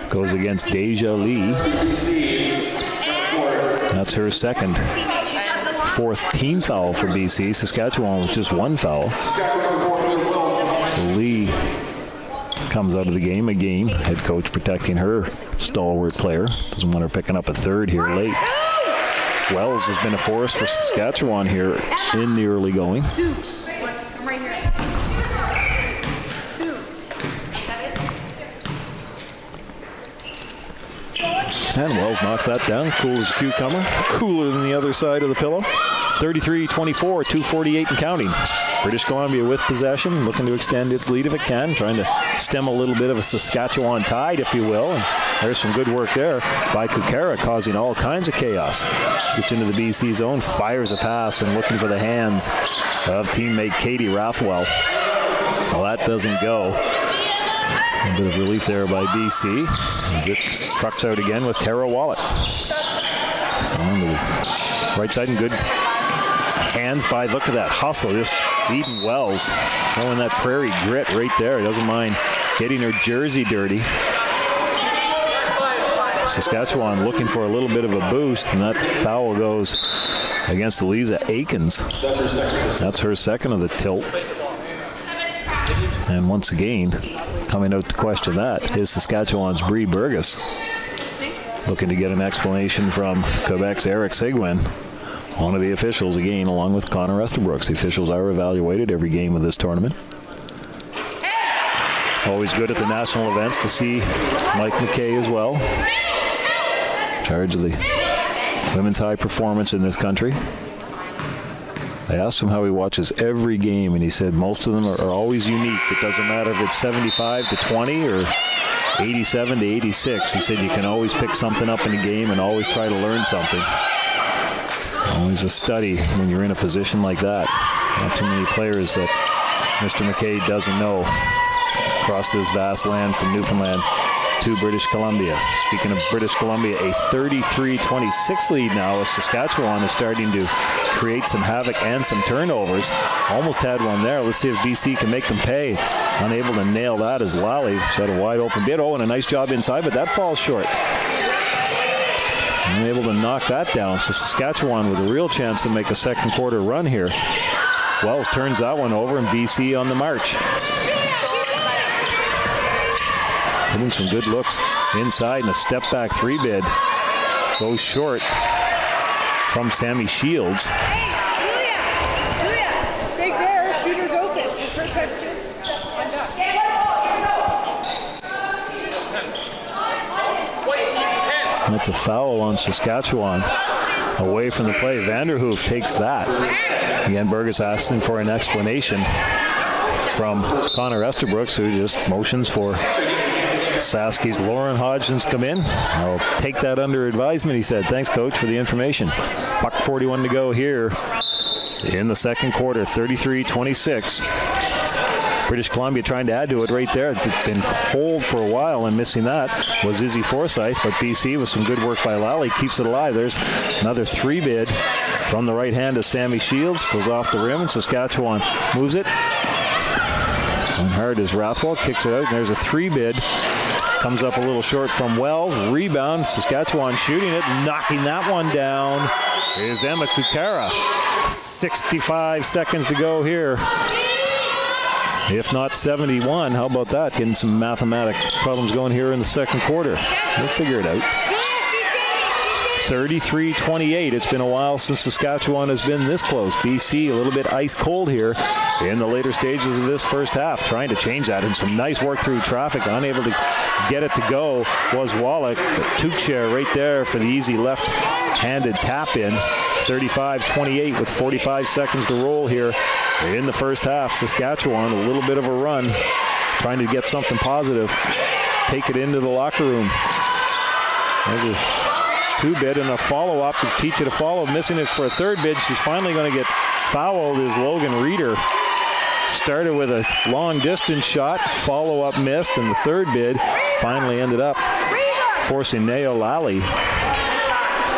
goes against Deja Lee. That's her second. 4th team foul for BC. Saskatchewan with just 1 foul. So Lee comes out of the game. Head coach protecting her stalwart player. Doesn't want her picking up a third here late. Wells has been a force for Saskatchewan here in the early going. And Wells knocks that down. Cool as a cucumber. Cooler than the other side of the pillow. 33-24, 2:48 and counting. British Columbia with possession, looking to extend its lead if it can, trying to stem a little bit of a Saskatchewan tide, if you will. And there's some good work there by Kukara, causing all kinds of chaos. Gets into the BC zone, fires a pass, and looking for the hands of teammate Katie Rathwell. Well, that doesn't go. A bit of relief there by BC as it trucks out again with Tara Wallach. So on the right side and good hands by, look at that hustle, just Eden Wells throwing that prairie grit right there. Doesn't mind getting her jersey dirty. Saskatchewan looking for a little bit of a boost, and that foul goes against Eliza Aikens. That's her second of the tilt. And once again, coming out to question that is Saskatchewan's Bree Burgess. Looking to get an explanation from Quebec's Eric Seguin. One of the officials again, along with Connor Estabrook. The officials are evaluated every game of this tournament. Always good at the national events to see Mike McKay as well. In charge of the women's high performance in this country. I asked him how he watches every game, and he said most of them are always unique. It doesn't matter if it's 75-20 or 87-86. He said you can always pick something up in a game and always try to learn something. Always a study when you're in a position like that. Not too many players that Mr. McKay doesn't know across this vast land from Newfoundland to British Columbia. Speaking of British Columbia, a 33-26 lead now as Saskatchewan is starting to create some havoc and some turnovers. Almost had one there. Let's see if BC can make them pay. Unable to nail that as Lali. She had a wide open bid. Oh, and a nice job inside, but that falls short. Unable to knock that down. So Saskatchewan with a real chance to make a second quarter run here. Wells turns that one over, and BC on the march. Getting some good looks inside, and a step back 3 bid goes short from Sammy Shields. Julia, stay there. Shooter's open. First question. That's a foul on Saskatchewan. Away from the play. Vanderhoof takes that. Again, Burgess asking for an explanation from Connor Estabrook, who just motions for Saski's Lauren Hodgson's come in. I'll take that under advisement, he said. Thanks, Coach, for the information. Buck 41 to go here in the second quarter, 33-26. British Columbia trying to add to it right there. It's been cold for a while, and missing that was Izzy Forsyth, but BC with some good work by Lally keeps it alive. There's another 3 bid from the right hand of Sammy Shields. Goes off the rim, and Saskatchewan moves it. And hard as Rathwell kicks it out, and there's a 3 bid. Comes up a little short from Wells. Rebound. Saskatchewan shooting it. Knocking that one down is Emma Kukara. 65 seconds to go here. If not 71, how about that? Getting some mathematic problems going here in the second quarter. We'll figure it out. 33-28. It's been a while since Saskatchewan has been this close. BC a little bit ice cold here in the later stages of this first half. Trying to change that, and some nice work through traffic. Unable to get it to go was Wallach. Tukshare right there for the easy left-handed tap in. 35-28 with 45 seconds to roll here in the first half. Saskatchewan a little bit of a run, trying to get something positive. Take it into the locker room. There's a 2 bid and a follow-up to teach it a follow. Missing it for a 3rd bid. She's finally going to get fouled is Logan Reeder. Started with a long distance shot, follow-up missed, and the 3rd bid finally ended up forcing Neyha Lali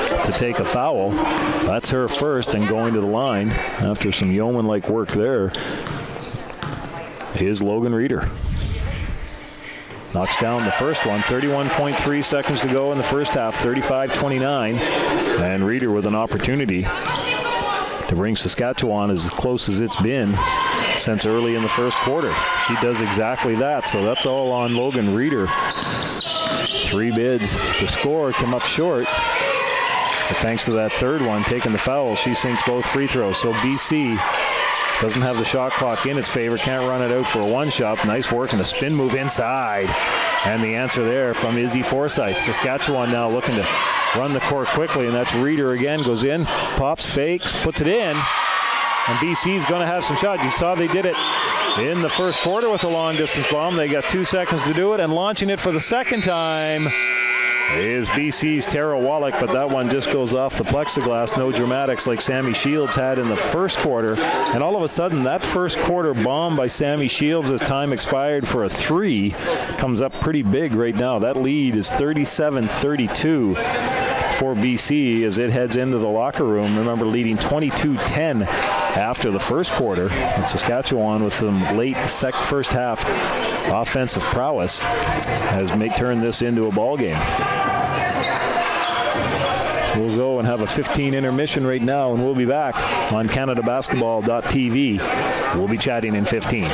to take a foul. That's her first, and going to the line after some yeoman-like work there is Logan Reeder. Knocks down the first one. 31.3 seconds to go in the first half, 35-29. And Reeder with an opportunity to bring Saskatchewan as close as it's been since early in the first quarter. She does exactly that, so that's all on Logan Reeder. 3 bids to score, come up short. But thanks to that third one, taking the foul, she sinks both free throws. So BC doesn't have the shot clock in its favor, can't run it out for a one-shot. Nice work and a spin move inside. And the answer there from Izzy Forsyth. Saskatchewan now looking to run the court quickly, and that's Reeder again. Goes in, pops, fakes, puts it in. And BC's going to have some shots. You saw they did it in the first quarter with a long-distance bomb. They got 2 seconds to do it, and launching it for the second time is BC's Tara Wallach, but that one just goes off the plexiglass. No dramatics like Sammy Shields had in the first quarter. And all of a sudden, that first quarter bomb by Sammy Shields as time expired for a 3 comes up pretty big right now. That lead is 37-32 for BC as it heads into the locker room. Remember, leading 22-10 after the first quarter. And Saskatchewan with some late first half offensive prowess has turned this into a ball game. We'll go and have a 15 intermission right now, and we'll be back on CanadaBasketball.tv. We'll be chatting in 15.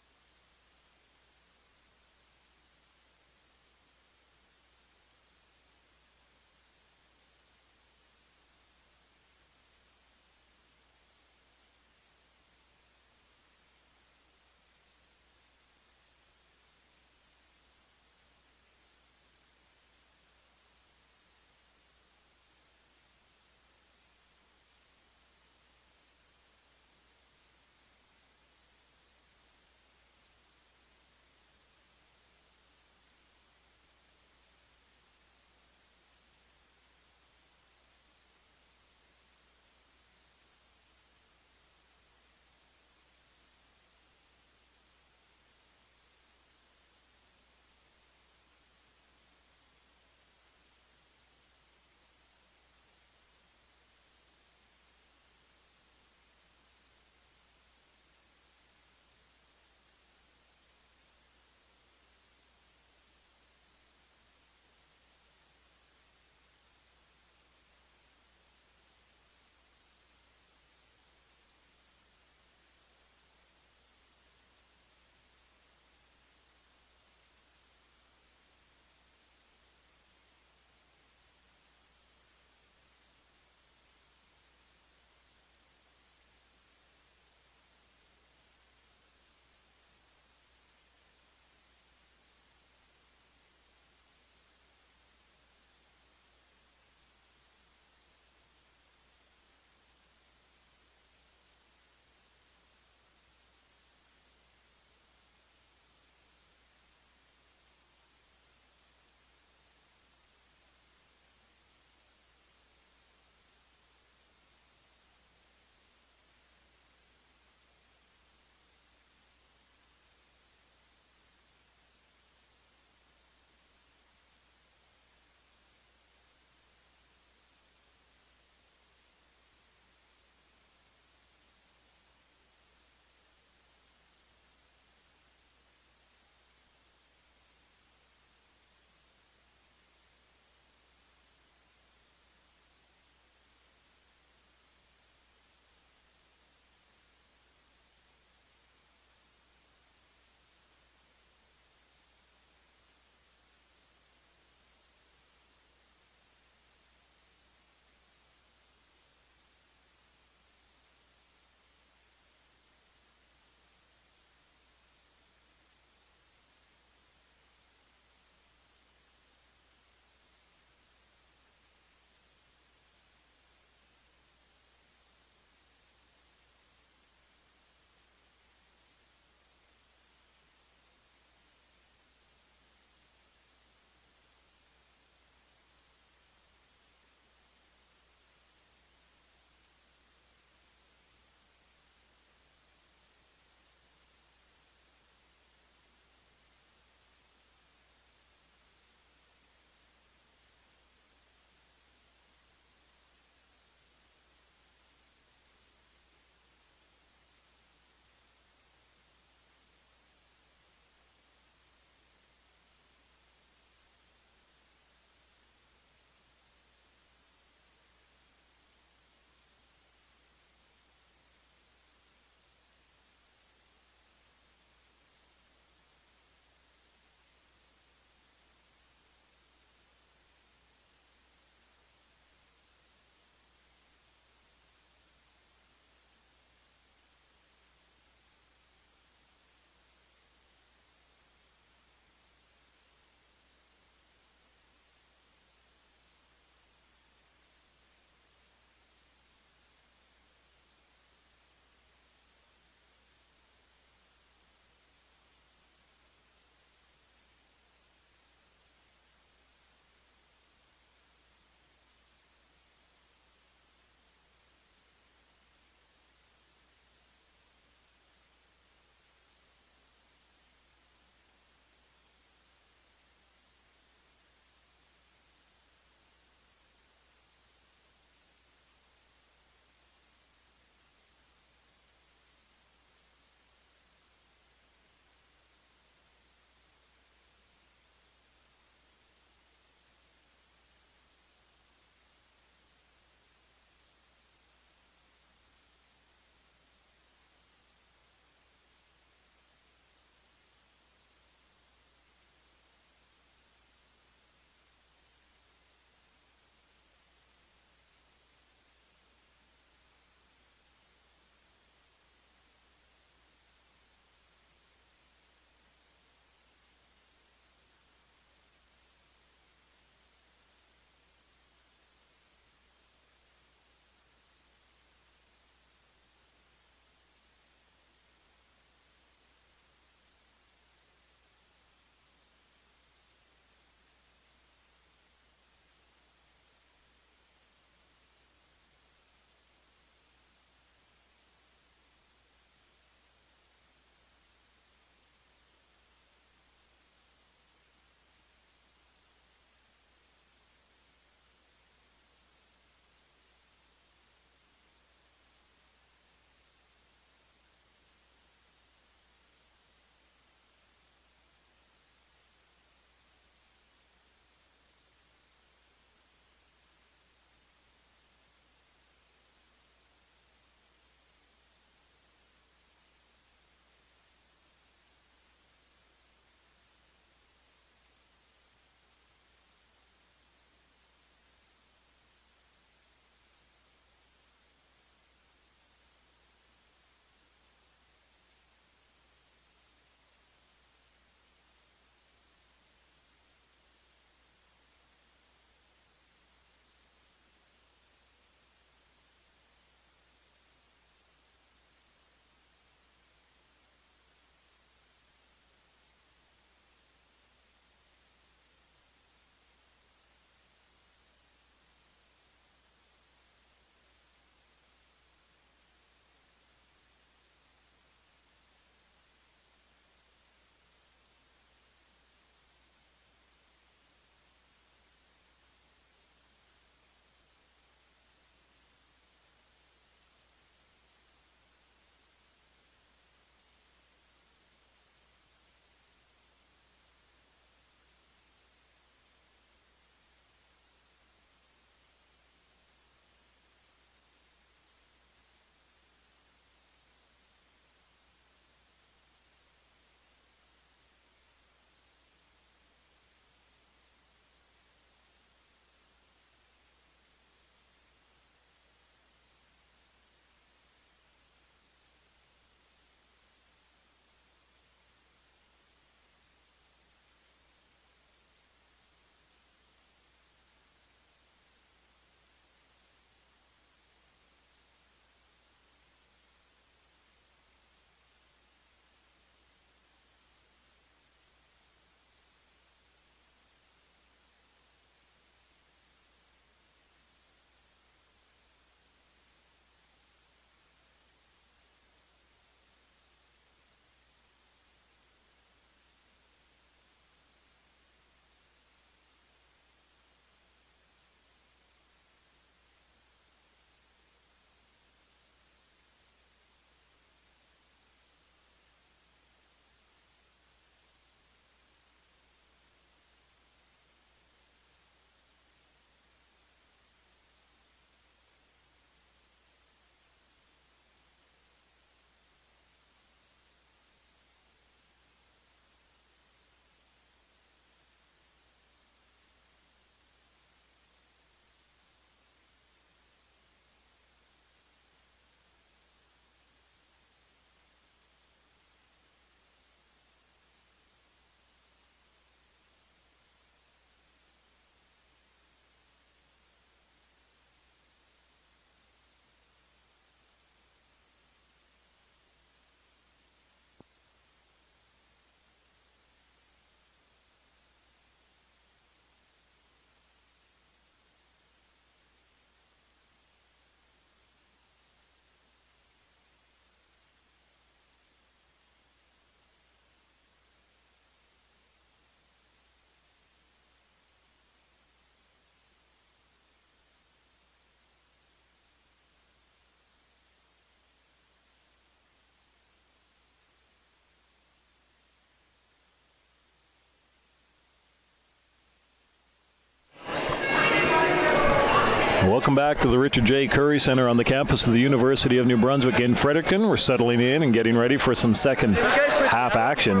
Welcome back to the Richard J. Curry Center on the campus of the University of New Brunswick in Fredericton. We're settling in and getting ready for some second half action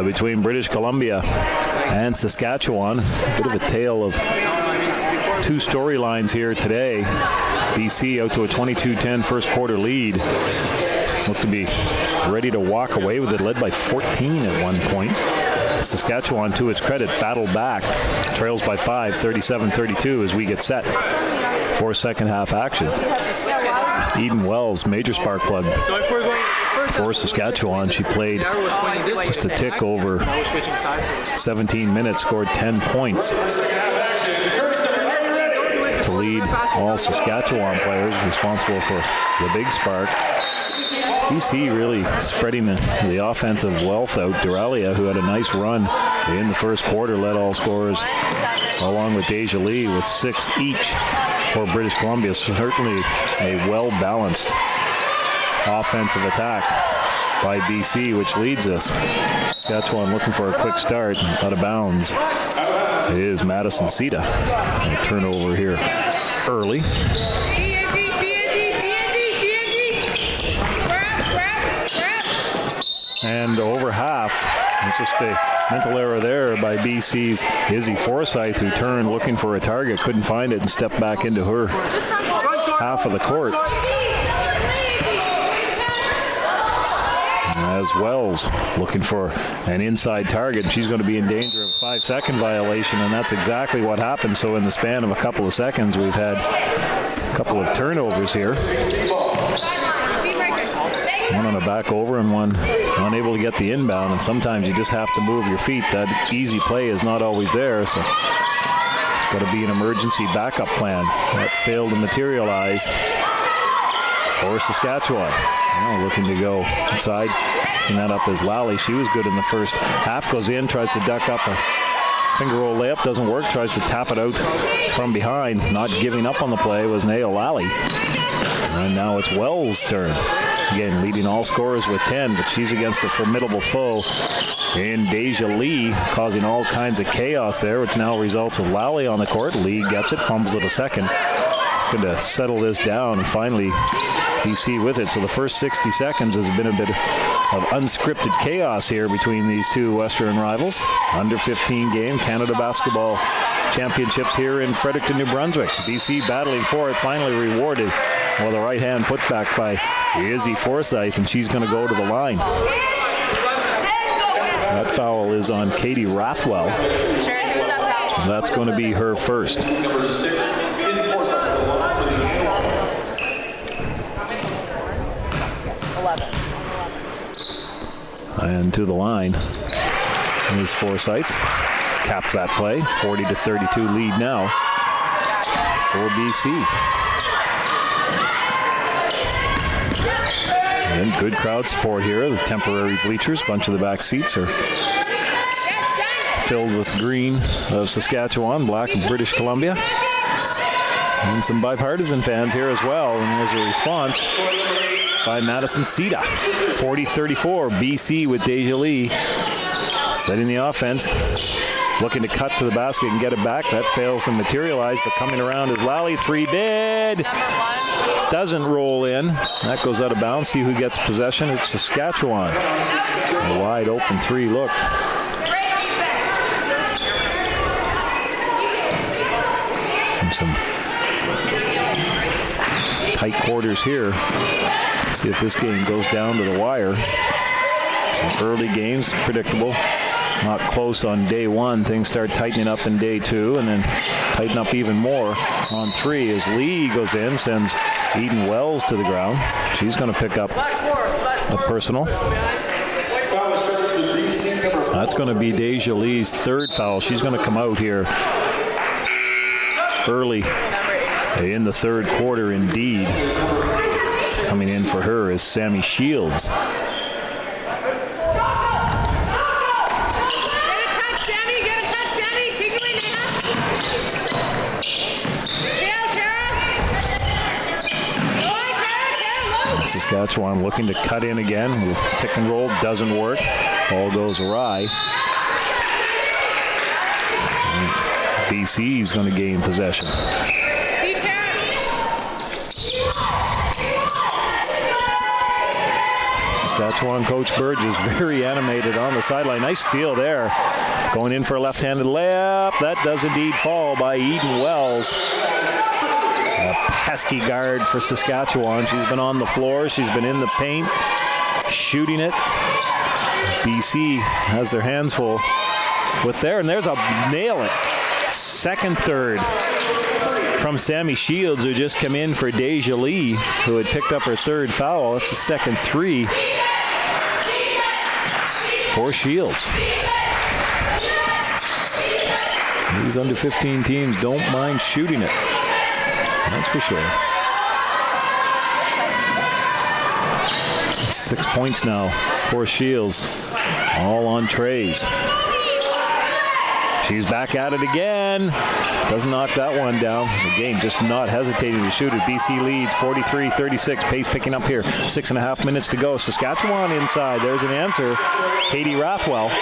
between British Columbia and Saskatchewan. Bit of a tale of two storylines here today. BC out to a 22-10 first quarter lead. Looked to be ready to walk away with it, led by 14 at one point. Saskatchewan, to its credit, battled back, trails by 5, 37-32 as we get set for second half action. Eden Wells, major spark plug for Saskatchewan. She played just a tick over 17 minutes, scored 10 points to lead all Saskatchewan players, responsible for the big spark. BC really spreading the offensive wealth out. Duralia, who had a nice run in the first quarter, led all scorers along with Deja Lee with 6 each for British Columbia. Certainly a well-balanced offensive attack by BC, which leads us. Saskatchewan looking for a quick start, out of bounds is Madison Sita. A turnover here early. And over half, it's just a mental error there by BC's Izzy Forsyth, who turned looking for a target, couldn't find it, and stepped back into her half of the court. As Wells looking for an inside target, she's going to be in danger of a 5-second violation, and that's exactly what happened. So in the span of a couple of seconds, we've had a couple of turnovers here. One on a back over and one unable to get the inbound, and sometimes you just have to move your feet. That easy play is not always there, so it's got to be an emergency backup plan. That failed to materialize for Saskatchewan. Now looking to go inside, and that up is Lali. She was good in the first half, goes in, tries to duck up a finger roll layup, doesn't work, tries to tap it out from behind. Not giving up on the play was Neyha Lali. And now it's Wells' turn. Again, leading all scorers with 10, but she's against a formidable foe in Deja Lee, causing all kinds of chaos there, which now results with Lali on the court. Lee gets it, fumbles it a second. Going to settle this down, and finally BC with it. So the first 60 seconds has been a bit of unscripted chaos here between these two Western rivals. Under 15 game, Canada Basketball Championships here in Fredericton, New Brunswick. BC battling for it, finally rewarded with a right-hand putback by Izzy Forsyth, and she's going to go to the line. That foul is on Katie Rathwell. Sharon, who's that foul? That's going to be her first. And to the line is Forsyth. Caps that play. 40-32 lead now for BC. And good crowd support here. The temporary bleachers, bunch of the back seats are filled with green of Saskatchewan, black of British Columbia. And some bipartisan fans here as well. And there's a response by Madison Sita. 40-34, BC with Deja Lee setting the offense. Looking to cut to the basket and get it back. That fails to materialize, but coming around is Lali. 3 bid. Doesn't roll in. That goes out of bounds. See who gets possession. It's Saskatchewan. A wide open 3 look. And some tight quarters here. See if this game goes down to the wire. Some early games, predictable. Not close on day 1. Things start tightening up in day 2, and then tighten up even more on 3 as Lee goes in, sends Eden Wells to the ground. She's going to pick up a personal. That's going to be Deja Lee's 3rd foul. She's going to come out here early in the 3rd quarter indeed. Coming in for her is Sammy Shields. Saskatchewan looking to cut in again. Pick and roll doesn't work. Ball goes awry. BC is going to gain possession. Saskatchewan coach Burgess very animated on the sideline. Nice steal there. Going in for a left-handed layup. That does indeed fall by Eden Wells. A pesky guard for Saskatchewan. She's been on the floor. She's been in the paint, shooting it. BC has their hands full with there, and there's a nail it. Second, third from Sammy Shields, who just come in for Deja Lee, who had picked up her third foul. It's a second three for Shields. These under 15 teams don't mind shooting it. That's for sure. 6 points now for Shields. All on trays. She's back at it again. Doesn't knock that one down. The game just not hesitating to shoot it. BC leads 43-36. Pace picking up here. 6.5 minutes to go. Saskatchewan inside. There's an answer. Katie Rathwell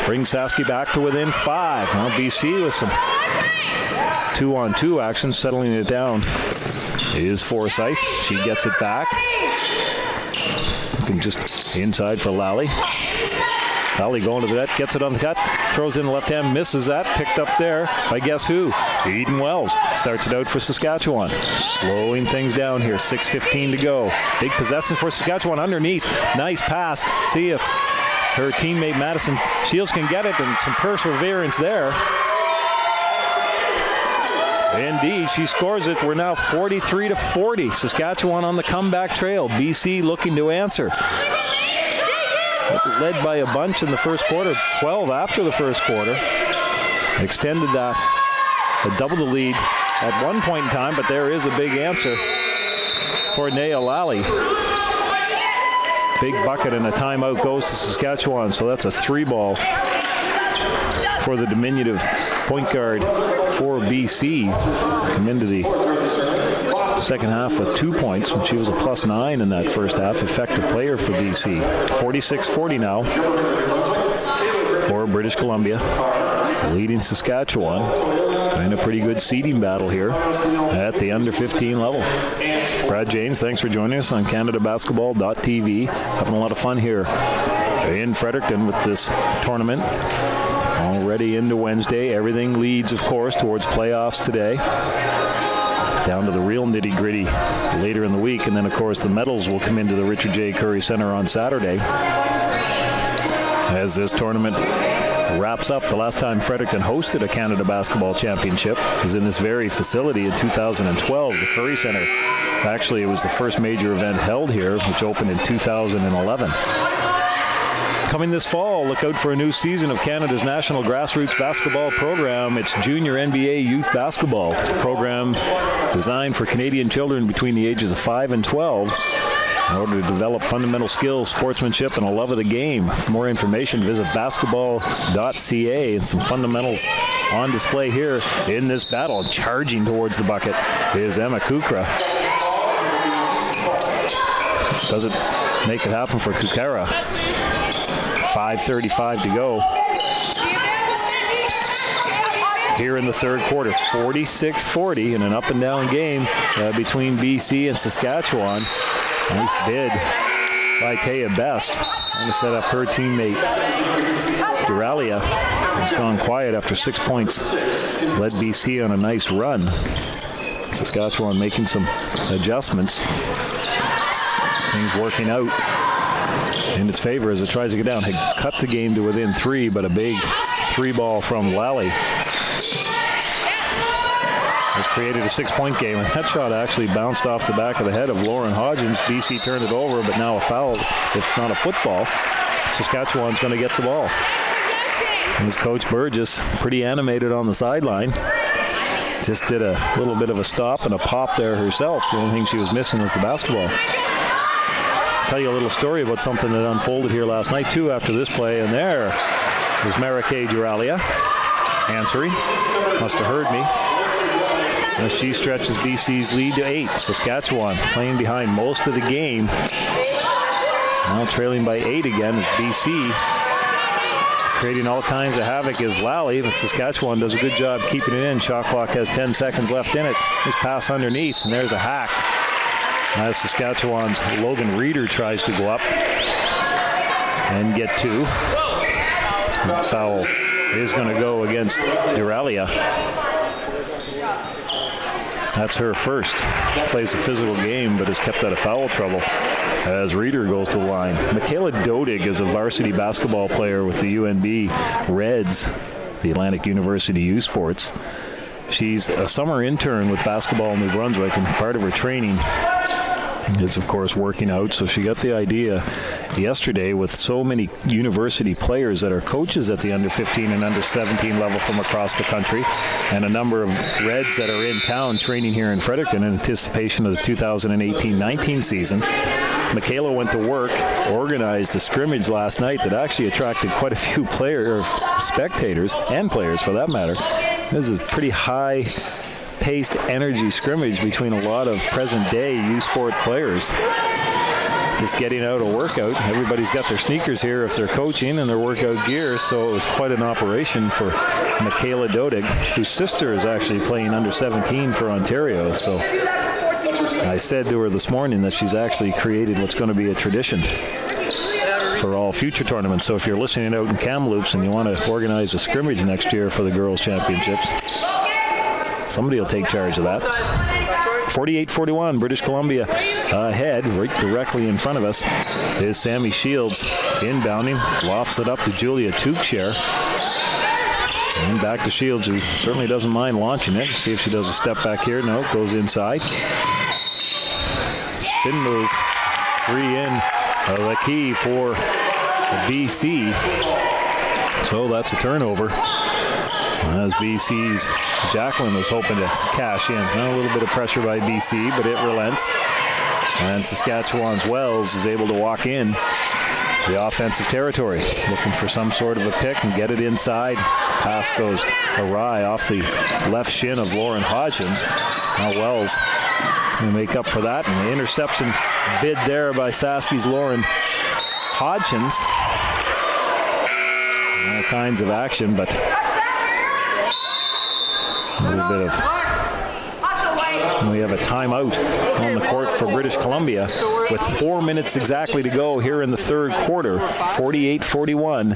brings Saski back to within 5. Now BC with some 2-on-2 action, settling it down is Forsyth. She gets it back. Looking just inside for Lali. Lali going to the net, gets it on the cut, throws in the left hand, misses that, picked up there by guess who? Eden Wells. Starts it out for Saskatchewan. Slowing things down here, 6:15 to go. Big possession for Saskatchewan underneath. Nice pass. See if her teammate Madison Shields can get it, and some perseverance there. Indeed, she scores it. We're now 43-40. Saskatchewan on the comeback trail. BC looking to answer. Led by a bunch in the first quarter, 12 after the first quarter. Extended that, double the lead at one point in time, but there is a big answer for Neyha Lali. Big bucket and a timeout goes to Saskatchewan, so that's a 3-ball for the diminutive point guard for BC. Come into the second half with 2 points, and she was a +9 in that first half. Effective player for BC. 46-40 now for British Columbia, leading Saskatchewan in a pretty good seeding battle here at the under 15 level. Brad James, thanks for joining us on CanadaBasketball.tv. Having a lot of fun here in Fredericton with this tournament. Already into Wednesday. Everything leads, of course, towards playoffs today. Down to the real nitty-gritty later in the week. And then, of course, the medals will come into the Richard J. Curry Center on Saturday. As this tournament wraps up, the last time Fredericton hosted a Canada Basketball Championship was in this very facility in 2012, the Curry Center. Actually, it was the first major event held here, which opened in 2011. Coming this fall, look out for a new season of Canada's national grassroots basketball program. It's Junior NBA Youth Basketball, a program designed for Canadian children between the ages of 5 and 12 in order to develop fundamental skills, sportsmanship, and a love of the game. For more information, visit basketball.ca, and some fundamentals on display here in this battle. Charging towards the bucket is Emma Kukra. Doesn't make it happen for Kukara. 5:35 to go here in the third quarter. 46-40 in an up and down game between BC and Saskatchewan. Nice bid by Taya Best, trying to set up her teammate Duralia, who's gone quiet after 6 points. Led BC on a nice run. Saskatchewan making some adjustments. Things working out in its favor as it tries to get down. Had cut the game to within 3, but a big 3-ball from Lali has created a 6-point game. And that shot actually bounced off the back of the head of Lauren Hodgins. BC turned it over, but now a foul. If not a football, Saskatchewan's going to get the ball. And his coach Burgess, pretty animated on the sideline. Just did a little bit of a stop and a pop there herself. The only thing she was missing was the basketball. Tell you a little story about something that unfolded here last night too after this play, and there is Marike Duralia answering. Must have heard me. As she stretches BC's lead to 8. Saskatchewan playing behind most of the game. Now trailing by 8 again as BC creating all kinds of havoc is Lali, but Saskatchewan does a good job keeping it in. Shot clock has 10 seconds left in it. This pass underneath, and there's a hack. As Saskatchewan's Logan Reeder tries to go up and get two. The foul is going to go against Duralia. That's her first. Plays a physical game, but is kept out of foul trouble as Reeder goes to the line. Michaela Dodig is a varsity basketball player with the UNB Reds, the Atlantic University U Sports. She's a summer intern with Basketball in New Brunswick, and part of her training is, of course, working out. So she got the idea yesterday, with so many university players that are coaches at the under 15 and under 17 level from across the country, and a number of Reds that are in town training here in Fredericton in anticipation of the 2018-19 season. Michaela went to work, organized a scrimmage last night that actually attracted quite a few spectators, and players for that matter. This is a pretty high-paced energy scrimmage between a lot of present-day U Sport players. Just getting out a workout. Everybody's got their sneakers here if they're coaching and their workout gear, so it was quite an operation for Michaela Dodig, whose sister is actually playing under 17 for Ontario. So I said to her this morning that she's actually created what's going to be a tradition for all future tournaments. So if you're listening out in Kamloops and you want to organize a scrimmage next year for the Girls' Championships, somebody will take charge of that. 48-41, British Columbia ahead, right directly in front of us is Sammy Shields inbounding, lofts it up to Julia Tukshare. And back to Shields, who certainly doesn't mind launching it. See if she does a step back here. No, goes inside. Spin move, 3 in, the key for BC. So that's a turnover. As BC's Jacqueline was hoping to cash in. Now a little bit of pressure by BC, but it relents. And Saskatchewan's Wells is able to walk in the offensive territory, looking for some sort of a pick and get it inside. Pass goes awry off the left shin of Lauren Hodgins. Now Wells will make up for that, and the interception bid there by Saski's Lauren Hodgins. All kinds of action, but a little bit of... We have a timeout on the court for British Columbia with 4 minutes exactly to go here in the third quarter. 48-41.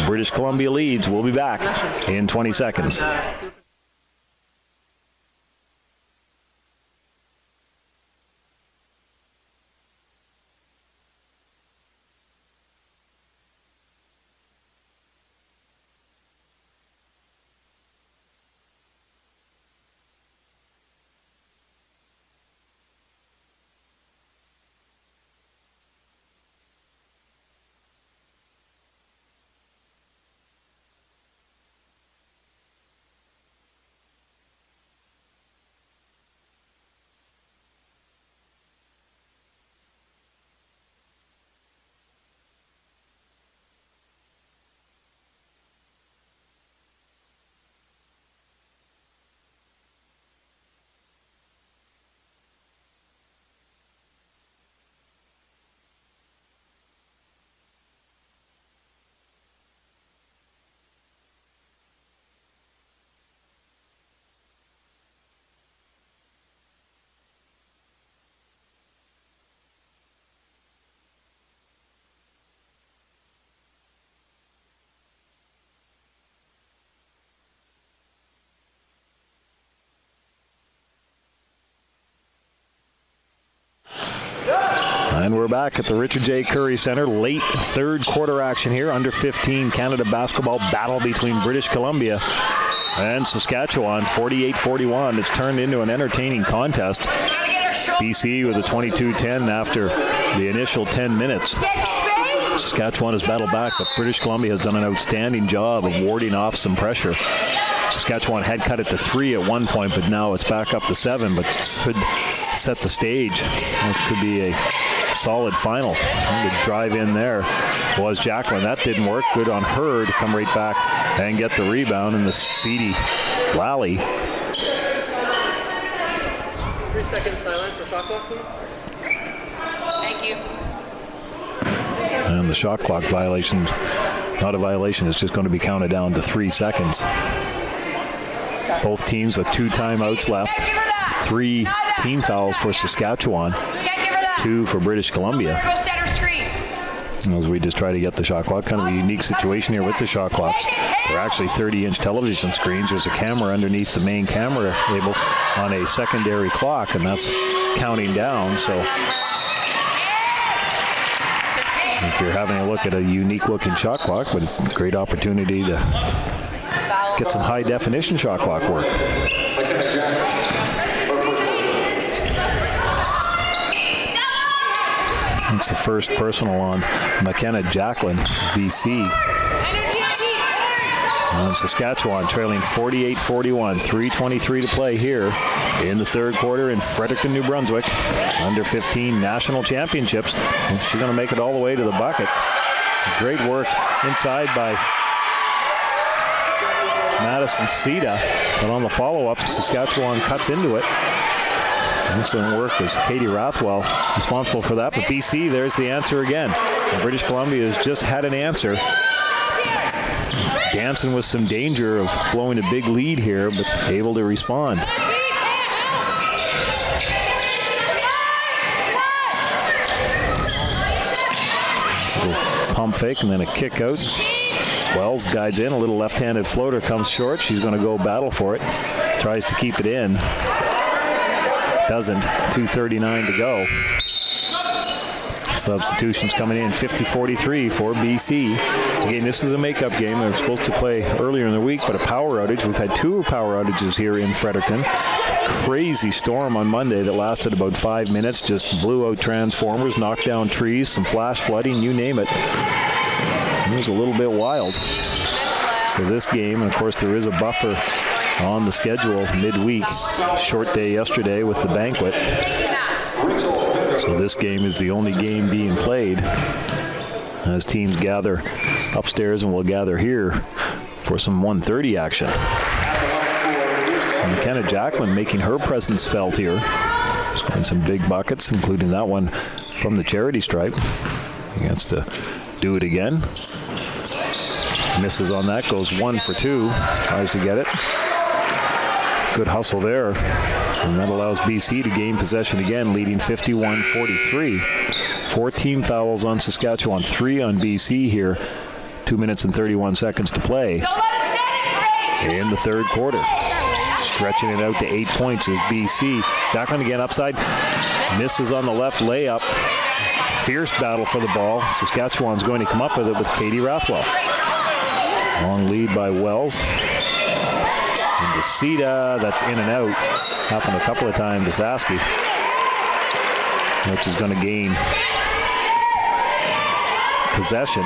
British Columbia leads. We'll be back in 20 seconds. And we're back at the Richard J. Curry Center. Late third quarter action here. Under 15 Canada basketball battle between British Columbia and Saskatchewan. 48-41. It's turned into an entertaining contest. BC with a 22-10 after the initial 10 minutes. Saskatchewan has battled back, but British Columbia has done an outstanding job of warding off some pressure. Saskatchewan had cut it to 3 at one point, but now it's back up to 7, but could set the stage. It could be a solid final. And the drive in there was Jacqueline. That didn't work. Good on her to come right back and get the rebound, and the speedy Lali. 3 seconds silent for shot clock, please. Thank you. And the shot clock violation, not a violation, it's just going to be counted down to 3 seconds. Both teams with 2 timeouts left. 3 team fouls for Saskatchewan. 2 for British Columbia. Go center screen. As we just try to get the shot clock. Kind of a unique situation here with the shot clocks. They're actually 30-inch television screens. There's a camera underneath the main camera label on a secondary clock, and that's counting down. So if you're having a look at a unique-looking shot clock, but great opportunity to get some high-definition shot clock work. It's the first personal on McKenna Jacqueline, BC. And Saskatchewan trailing 48-41, 3:23 to play here in the third quarter in Fredericton, New Brunswick. Under 15 national championships. And she's going to make it all the way to the bucket. Great work inside by Madison Sita. But on the follow-up, Saskatchewan cuts into it. Excellent work as Katie Rathwell responsible for that. But BC, there's the answer again. And British Columbia has just had an answer. Dancing with some danger of blowing a big lead here, but able to respond. Pump fake and then a kick out. Wells guides in. A little left-handed floater comes short. She's going to go battle for it. Tries to keep it in. Doesn't. 2:39 to go. Substitutions coming in. 50-43 for BC. Again, this is a makeup game. They were supposed to play earlier in the week, but a power outage. We've had 2 power outages here in Fredericton. Crazy storm on Monday that lasted about 5 minutes. Just blew out transformers, knocked down trees, some flash flooding, you name it. It was a little bit wild. So this game, and of course there is a buffer on the schedule midweek. Short day yesterday with the banquet. So this game is the only game being played as teams gather upstairs and will gather here for some 1:30 action. And McKenna Jacqueline making her presence felt here. Scoring some big buckets, including that one from the charity stripe. He gets to do it again. Misses on that, goes 1 for 2. Tries to get it. Good hustle there. And that allows BC to gain possession again, leading 51-43. 14 fouls on Saskatchewan, 3 on BC here. 2 minutes and 31 seconds to play in the third quarter. Stretching it out to 8 points is BC. Jacqueline again upside. Misses on the left layup. Fierce battle for the ball. Saskatchewan's going to come up with it with Katie Rathwell. Long lead by Wells. And to Sita, that's in and out. Happened a couple of times to Saski, which is going to gain possession.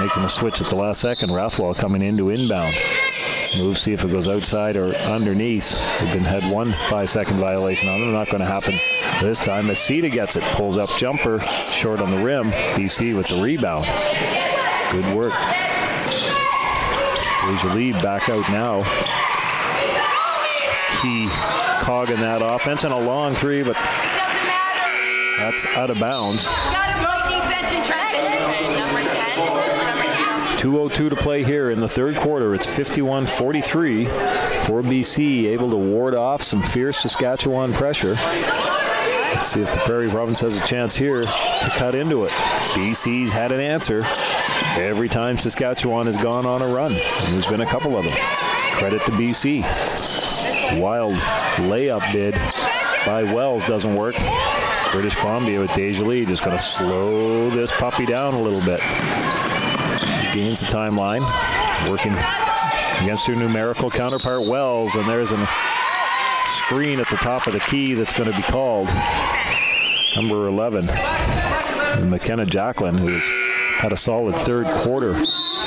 Making a switch at the last second. Rathwell coming into inbound. Move, see if it goes outside or underneath. They've had 1 5-second violation on them. Not going to happen this time. As Sita gets it, pulls up jumper, short on the rim. BC with the rebound. Good work. Asia lead back out now. Key cog in that offense and a long 3, but that's out of bounds. 2:02 to play here in the third quarter. It's 51-43 for BC, able to ward off some fierce Saskatchewan pressure. Let's see if the Prairie Province has a chance here to cut into it. BC's had an answer every time Saskatchewan has gone on a run, and there's been a couple of them. Credit to BC. Wild layup bid by Wells doesn't work. British Columbia with Deja Lee just going to slow this puppy down a little bit. Gains the timeline, working against her numerical counterpart Wells, and there's a screen at the top of the key that's going to be called. Number 11, and McKenna Jacqueline, who's had a solid third quarter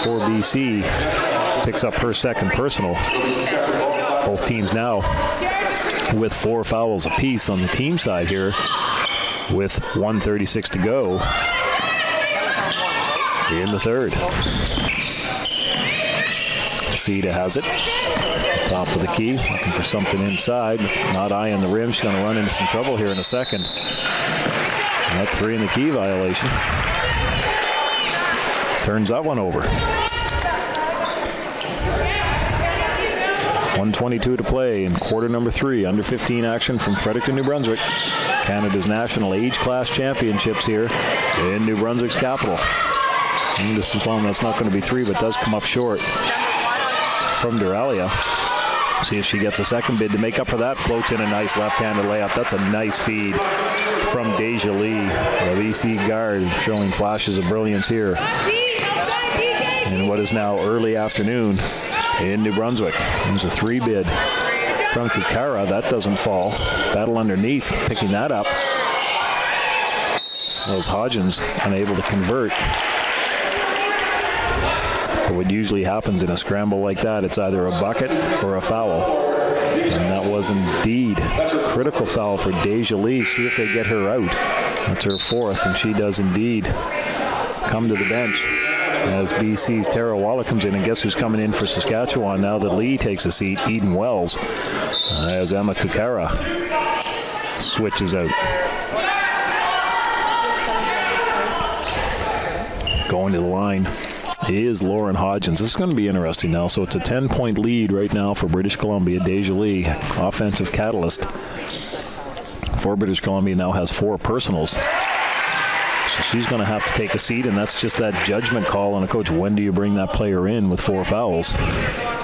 for BC, picks up her second personal. Both teams now with 4 fouls apiece on the team side here with 1:36 to go in the third. Sita has it. Top of the key, looking for something inside. Not eyeing the rim. She's going to run into some trouble here in a second. And that 3 in the key violation. Turns that one over. 1:22 to play in quarter number 3. Under 15 action from Fredericton, New Brunswick. Canada's National Age Class Championships here in New Brunswick's capital. And this is one that's not going to be 3, but does come up short from Duralia. See if she gets a second bid to make up for that. Floats in a nice left-handed layup. That's a nice feed from Deja Lee, the BC guard, showing flashes of brilliance here in what is now early afternoon in New Brunswick. There's a 3 bid from Kukara. That doesn't fall. Battle underneath, picking that up. Was Hodgins unable to convert. But what usually happens in a scramble like that, it's either a bucket or a foul. And that was indeed a critical foul for Deja Lee. See if they get her out. That's her 4th, and she does indeed come to the bench as BC's Tara Wallach comes in. And guess who's coming in for Saskatchewan now that Lee takes a seat? Eden Wells, as Emma Kukara switches out. Going to the line is Lauren Hodgins. This is going to be interesting now. So it's a 10-point lead right now for British Columbia. Deja Lee, offensive catalyst for British Columbia, now has 4 personals. So she's going to have to take a seat, and that's just that judgment call on a coach. When do you bring that player in with 4 fouls?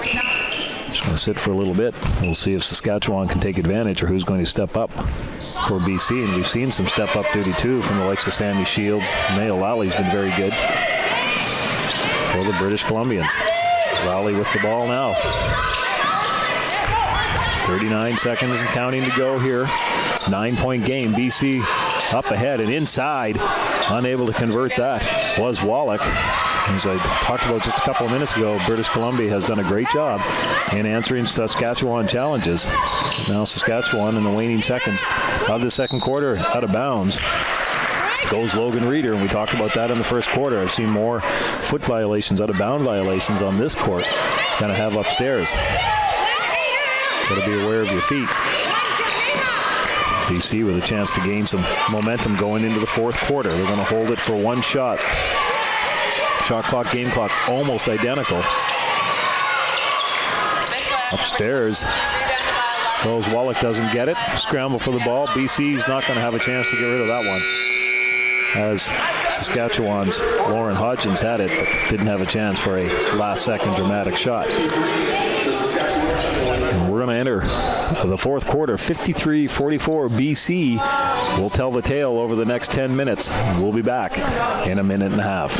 She's going to sit for a little bit. We'll see if Saskatchewan can take advantage or who's going to step up for BC. And we've seen some step-up duty, too, from the likes of Sammy Shields. Neyha Lali's been very good for the British Columbians. Lali with the ball now. 39 seconds and counting to go here. 9-point game. BC up ahead and inside. Unable to convert that was Wallach. As I talked about just a couple of minutes ago, British Columbia has done a great job in answering Saskatchewan challenges. Now Saskatchewan in the waning seconds of the second quarter out of bounds. Goes Logan Reeder, and we talked about that in the first quarter. I've seen more foot violations, out of bound violations on this court than I have upstairs. Got to be aware of your feet. BC with a chance to gain some momentum going into the fourth quarter. They're going to hold it for 1 shot. Shot clock, game clock, almost identical. Upstairs. Rose Wallach doesn't get it. Scramble for the ball. BC's not going to have a chance to get rid of that one, as Saskatchewan's Lauren Hodgins had it, but didn't have a chance for a last-second dramatic shot. And we're going to enter the fourth quarter, 53-44. BC will tell the tale over the next 10 minutes. We'll be back in a minute and a half.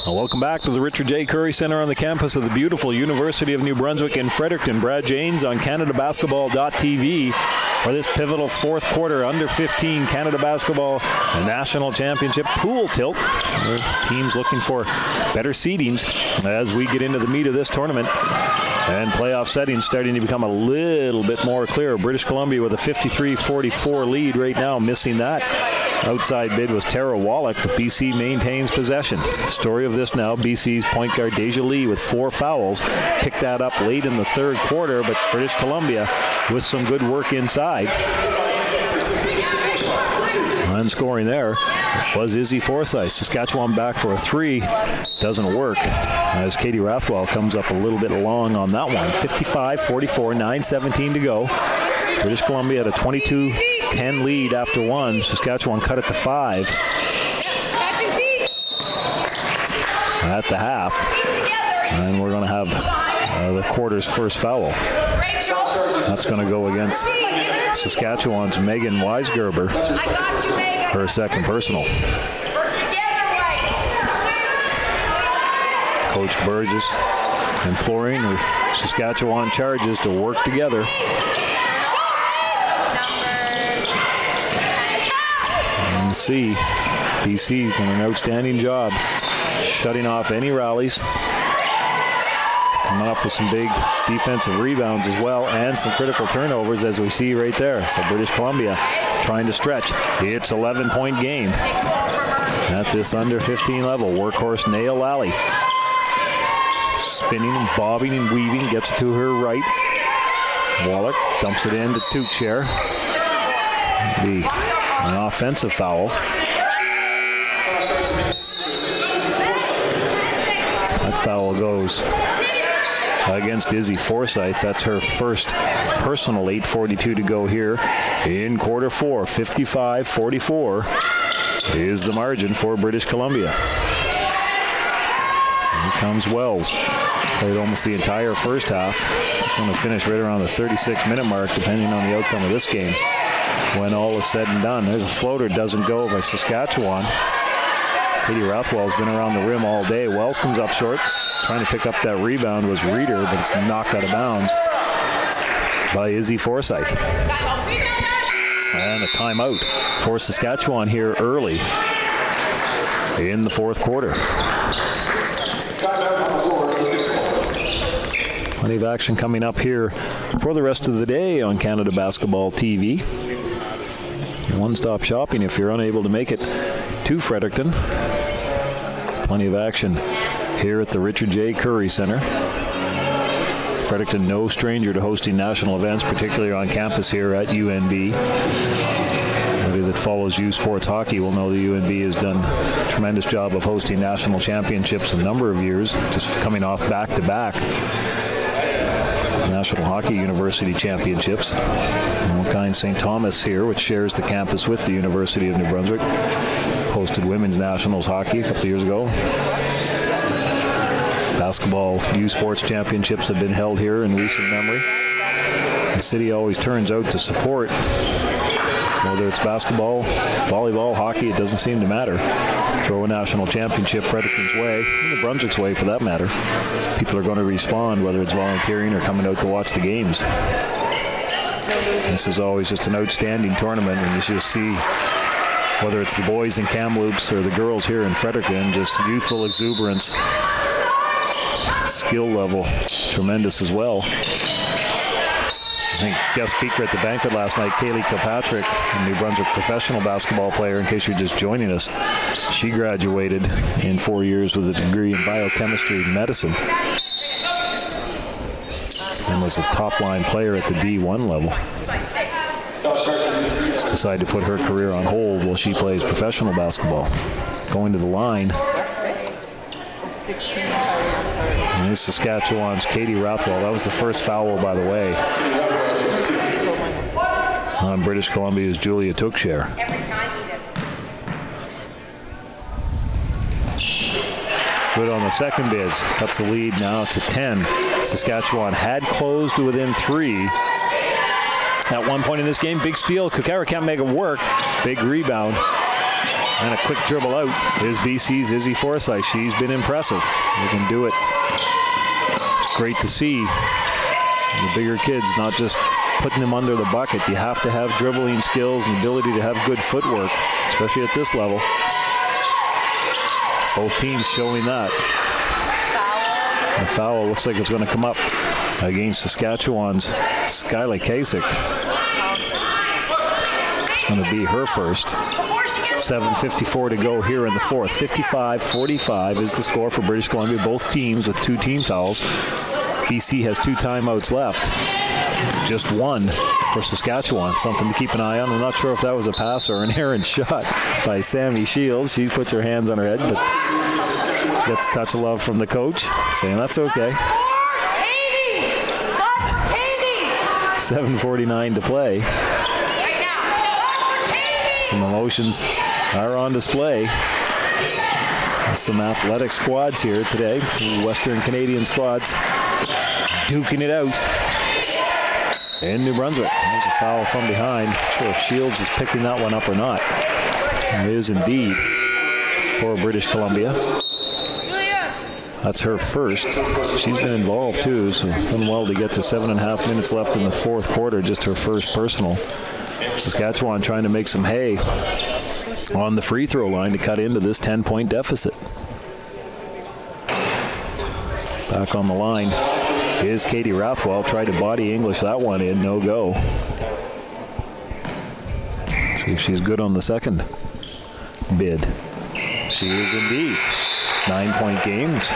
Well, welcome back to the Richard J. Curry Center on the campus of the beautiful University of New Brunswick in Fredericton. Brad Janes on CanadaBasketball.tv for this pivotal fourth quarter under 15 Canada Basketball National Championship pool tilt. Teams looking for better seedings as we get into the meat of this tournament. And playoff settings starting to become a little bit more clear. British Columbia with a 53-44 lead right now, missing that Outside bid was Tara Wallach, but BC maintains possession. The story of this now, BC's point guard Deja Lee with 4 fouls. Picked that up late in the third quarter, but British Columbia with some good work inside. And scoring there was Izzy Forsyth. Saskatchewan back for a 3. Doesn't work as Katie Rathwell comes up a little bit long on that one. 55-44, 9:17 to go. British Columbia had a 22-10 lead after 1. Saskatchewan cut it to 5 at the half. And we're going to have the quarter's first foul. That's going to go against Saskatchewan's Megan Weisgerber, her second personal. Coach Burgess imploring the Saskatchewan Charges to work together. And see, BC's done an outstanding job shutting off any rallies. Coming up with some big defensive rebounds as well, and some critical turnovers as we see right there. So British Columbia trying to stretch. It's 11-point game at this under 15 level. Workhorse Neyha Lali spinning and bobbing and weaving, gets it to her right. Wallach dumps it into Tuchscherer. Be an offensive foul. That foul goes against Izzy Forsyth. That's her first personal. 8:42 to go here in quarter 4. 55-44 is the margin for British Columbia. Here comes Wells. Played almost the entire first half. Going to finish right around the 36-minute mark, depending on the outcome of this game. When all is said and done, there's a floater, doesn't go by Saskatchewan. Katie Rathwell's been around the rim all day. Wells comes up short. Trying to pick up that rebound was Reeder, but it's knocked out of bounds by Izzy Forsyth. And a timeout for Saskatchewan here early in the fourth quarter. Plenty of action coming up here for the rest of the day on Canada Basketball TV. One-stop shopping if you're unable to make it to Fredericton. Plenty of action here at the Richard J. Curry Center. Fredericton, no stranger to hosting national events, particularly on campus here at UNB. Anybody that follows U Sports Hockey will know the UNB has done a tremendous job of hosting national championships a number of years, just coming off back-to-back National Hockey University Championships. Alkine St. Thomas here, which shares the campus with the University of New Brunswick, hosted Women's Nationals Hockey a couple of years ago. Basketball U Sports Championships have been held here in recent memory. The city always turns out to support, whether it's basketball, volleyball, hockey, it doesn't seem to matter. Throw a national championship Fredericton's way, New Brunswick's way for that matter. People are going to respond, whether it's volunteering or coming out to watch the games. This is always just an outstanding tournament, and you just see, whether it's the boys in Kamloops or the girls here in Fredericton, just youthful exuberance. Skill level tremendous as well. I think guest speaker at the banquet last night, Kaylee Kilpatrick, a New Brunswick professional basketball player, in case you're just joining us. She graduated in 4 years with a degree in biochemistry and medicine and was a top-line player at the D1 level. She's decided to put her career on hold while she plays professional basketball. Going to the line. And this is Saskatchewan's Katie Rathwell. That was the first foul, by the way, on British Columbia's Julia Tuchscherer. Good on the second bids. Cuts the lead now to 10. Saskatchewan had closed to within 3 at one point in this game. Big steal. Kukara can't make it work. Big rebound. And a quick dribble out is BC's Izzy Forsyth. She's been impressive. They can do it. It's great to see the bigger kids not just putting them under the bucket. You have to have dribbling skills and ability to have good footwork, especially at this level. Both teams showing that. The foul looks like it's going to come up against Saskatchewan's Skylar Kasich. It's going to be her first. 7:54 to go here in the fourth. 55-45 is the score for British Columbia. Both teams with 2 team fouls. BC has 2 timeouts left. Just 1 for Saskatchewan. Something to keep an eye on. I'm not sure if that was a pass or an errant shot by Sammy Shields. She puts her hands on her head, but gets a touch of love from the coach, saying that's okay. 7:49 to play. Some emotions are on display. Some athletic squads here today. 2 Western Canadian squads duking it out in New Brunswick. There's a foul from behind. Not sure if Shields is picking that one up or not. It is indeed for British Columbia. That's her first. She's been involved too, so done well to get to 7.5 minutes left in the fourth quarter. Just her first personal. Saskatchewan trying to make some hay on the free throw line to cut into this 10-point deficit. Back on the line is Katie Rathwell. Tried to body English that one in, no go. See if she's good on the second bid. She is indeed. 9-point games.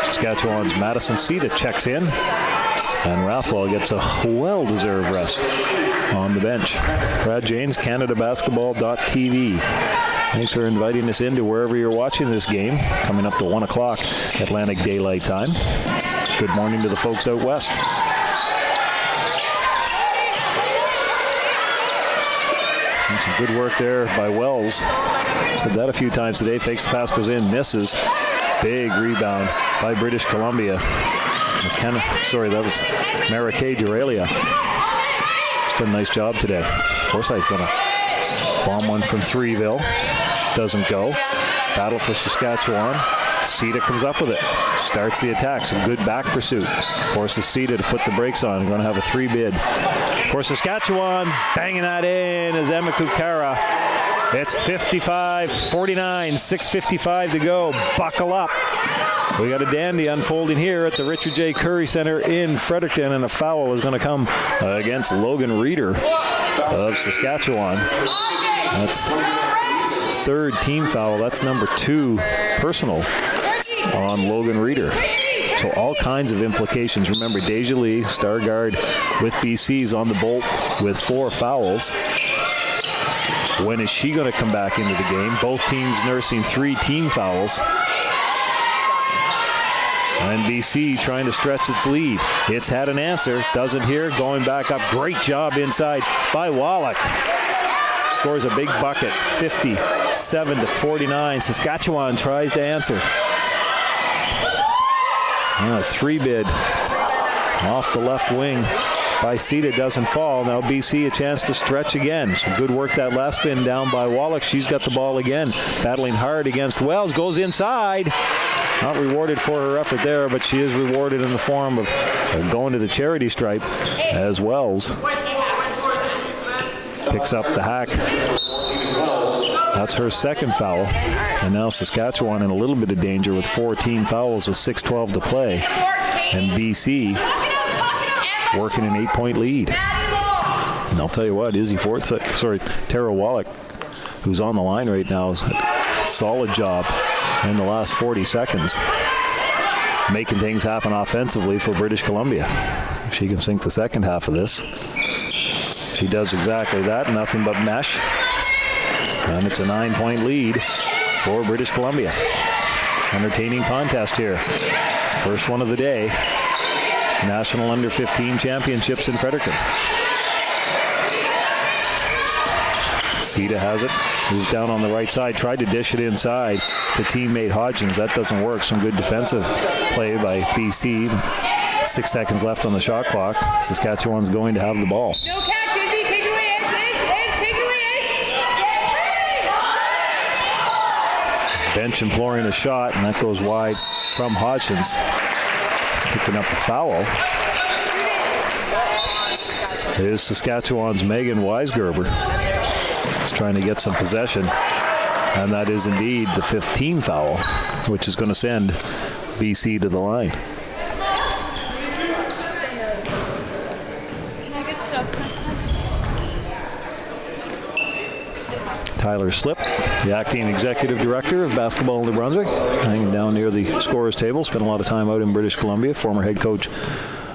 Saskatchewan's Madison Sita checks in, and Rathwell gets a well-deserved rest on the bench. Brad Janes, CanadaBasketball.tv. Thanks for inviting us into wherever you're watching this game. Coming up to 1 o'clock Atlantic Daylight Time. Good morning to the folks out west. And some good work there by Wells. Said that a few times today. Fakes the pass, goes in, misses. Big rebound by British Columbia. That was Marike Duralia. She's done a nice job today. Forsyth's gonna bomb one from Threeville. Doesn't go. Battle for Saskatchewan. Sita comes up with it. Starts the attack. Some good back pursuit. Forces Sita to put the brakes on. Going to have a 3 bid for Saskatchewan. Banging that in is Emma Kukara. It's 55-49, 6:55 to go. Buckle up. We got a dandy unfolding here at the Richard J. Curry Center in Fredericton, and a foul is going to come against Logan Reeder of Saskatchewan. That's 3rd team foul. That's number 2 personal on Logan Reeder. So all kinds of implications. Remember, Deja Lee, star guard with BC's on the bolt with 4 fouls. When is she going to come back into the game? Both teams nursing 3 team fouls. And BC trying to stretch its lead. It's had an answer. Doesn't here. Going back up. Great job inside by Wallach. Scores a big bucket. 57-49. Saskatchewan tries to answer. A 3 bid off the left wing by Sita, doesn't fall. Now BC a chance to stretch again. Some good work that last spin down by Wallach. She's got the ball again. Battling hard against Wells. Goes inside. Not rewarded for her effort there, but she is rewarded in the form of going to the charity stripe as Wells picks up the hack. That's her 2nd foul. And now Saskatchewan in a little bit of danger with 4 team fouls with 6:12 to play. And BC working an 8-point lead. And I'll tell you what, Tara Wallach, who's on the line right now, is a solid job in the last 40 seconds, making things happen offensively for British Columbia. She can sink the second half of this. She does exactly that, nothing but mesh. And it's a 9-point lead for British Columbia. Entertaining contest here. First one of the day. National Under-15 Championships in Fredericton. Sita has it. Moves down on the right side. Tried to dish it inside to teammate Hodgins. That doesn't work. Some good defensive play by BC. 6 seconds left on the shot clock. Saskatchewan's going to have the ball. No catch, Izzy. Take it away, Izzy. Take it away, Bench imploring a shot, and that goes wide from Hodgins. Picking up a foul is Saskatchewan's Megan Weisgerber. He's trying to get some possession, and that is indeed the 5th team foul, which is going to send BC to the line. Tyler Slip, the acting executive director of basketball in New Brunswick, hanging down near the scorer's table. Spent a lot of time out in British Columbia. Former head coach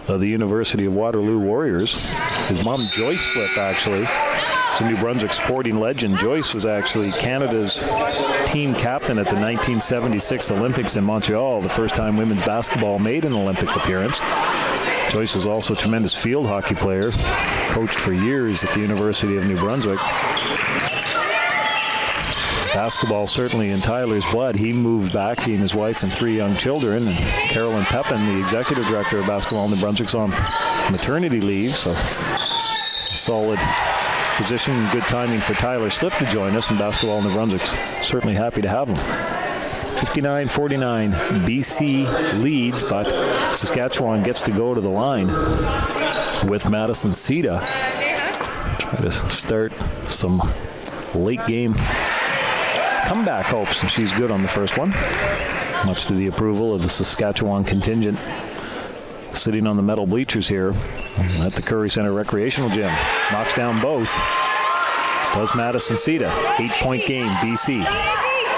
of the University of Waterloo Warriors. His mom, Joyce Slip, actually, is a New Brunswick sporting legend. Joyce was actually Canada's team captain at the 1976 Olympics in Montreal, the first time women's basketball made an Olympic appearance. Joyce was also a tremendous field hockey player, coached for years at the University of New Brunswick. Basketball certainly in Tyler's blood. He moved back, he and his wife and 3 young children. And Carolyn Pepin, the executive director of basketball in New Brunswick's on maternity leave. So solid position, good timing for Tyler Slip to join us. And basketball in New Brunswick's certainly happy to have him. 59-49, BC leads, but Saskatchewan gets to go to the line with Madison Sita. Try to start some late game comeback hopes, and she's good on the first one, much to the approval of the Saskatchewan contingent sitting on the metal bleachers here at the Curry Center Recreational Gym. Knocks down both. Does Madison Sita. 8-point game, BC.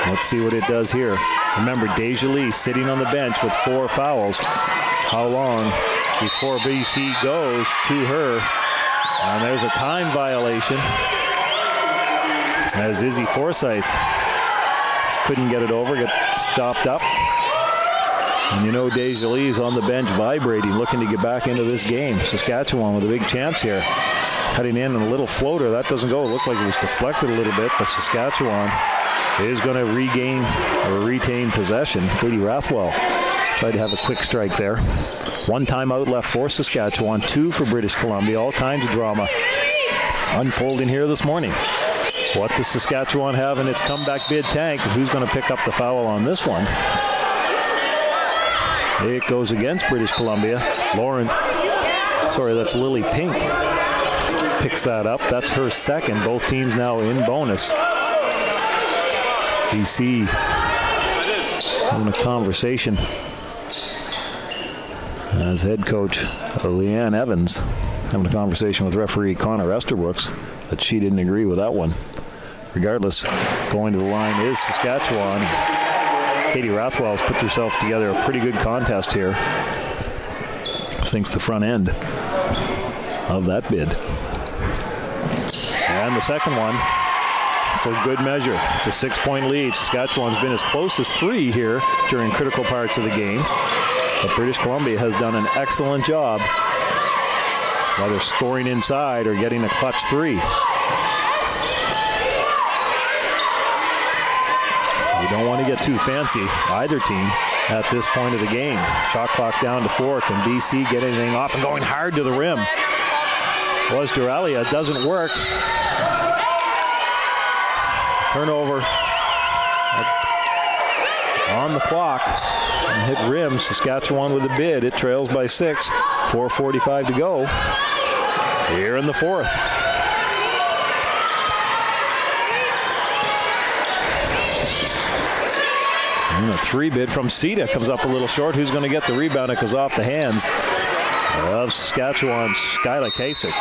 Let's see what it does here. Remember, Deja Lee sitting on the bench with 4 fouls. How long before BC goes to her? And there's a time violation as Izzy Forsyth couldn't get it over, get stopped up. And you know Deja Lee's on the bench vibrating, looking to get back into this game. Saskatchewan with a big chance here. Cutting in on a little floater. That doesn't go. It looked like it was deflected a little bit, but Saskatchewan is going to regain or retain possession. Katie Rathwell tried to have a quick strike there. 1 timeout left for Saskatchewan, 2 for British Columbia. All kinds of drama unfolding here this morning. What does Saskatchewan have in its comeback bid tank? Who's going to pick up the foul on this one? It goes against British Columbia. That's Lily Pink picks that up. That's her second. Both teams now in bonus. BC having a conversation as head coach Leanne Evans having a conversation with referee Connor Esterbrooks, but she didn't agree with that one. Regardless, going to the line is Saskatchewan. Katie Rathwell's put herself together a pretty good contest here. Sinks the front end of that bid. And the second one for good measure. It's a 6-point lead. Saskatchewan's been as close as 3 here during critical parts of the game. But British Columbia has done an excellent job, whether scoring inside or getting a clutch 3. You don't want to get too fancy, either team, at this point of the game. Shot clock down to 4. Can BC get anything off? And going hard to the rim was Duralia. Doesn't work. Turnover on the clock. And hit rim. Saskatchewan with a bid. It trails by 6. 4:45 to go here in the 4th. And a 3 bid from Sita comes up a little short. Who's going to get the rebound? It goes off the hands of Saskatchewan's Skyla Kasich.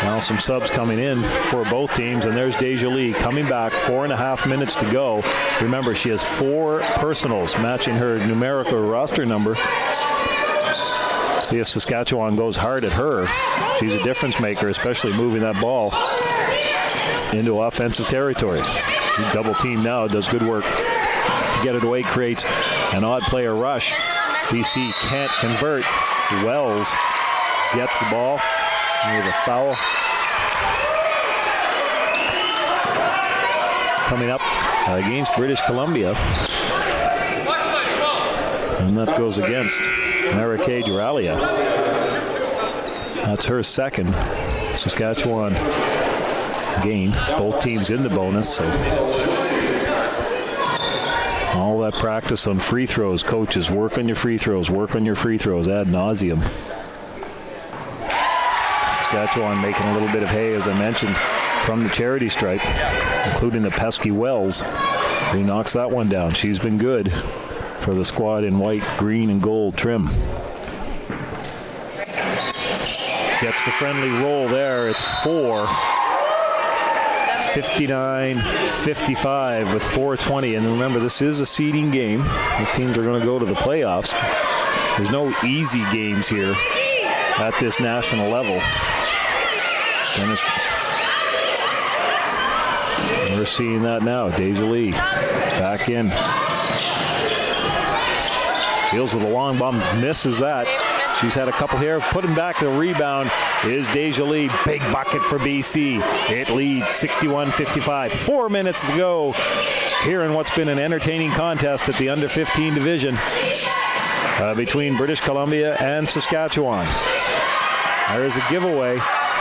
Now some subs coming in for both teams, and there's Deja Lee coming back. 4.5 minutes to go. Remember, she has 4 personals matching her numerical roster number. See if Saskatchewan goes hard at her. She's a difference maker, especially moving that ball into offensive territory. Double team now, does good work. Get it away, creates an odd player rush. BC can't convert. Wells gets the ball with a foul. Coming up against British Columbia. And that goes against Marike Duralia. That's her second. Saskatchewan gain. Both teams in the bonus. So all that practice on free throws. Coaches, work on your free throws. Work on your free throws ad nauseum. Saskatchewan making a little bit of hay, as I mentioned, from the charity stripe, including the pesky Wells. He knocks that one down. She's been good for the squad in white, green, and gold trim. Gets the friendly roll there. It's 4 59-55 with 4:20. And remember, this is a seeding game. The teams are going to go to the playoffs. There's no easy games here at this national level. And we're seeing that now. Deja Lee back in. Fields with a long bomb, misses that. She's had a couple here. Putting back the rebound is Deja Lee. Big bucket for BC. It leads 61-55. 4 minutes to go here in what's been an entertaining contest at the under-15 division between British Columbia and Saskatchewan. There is a giveaway.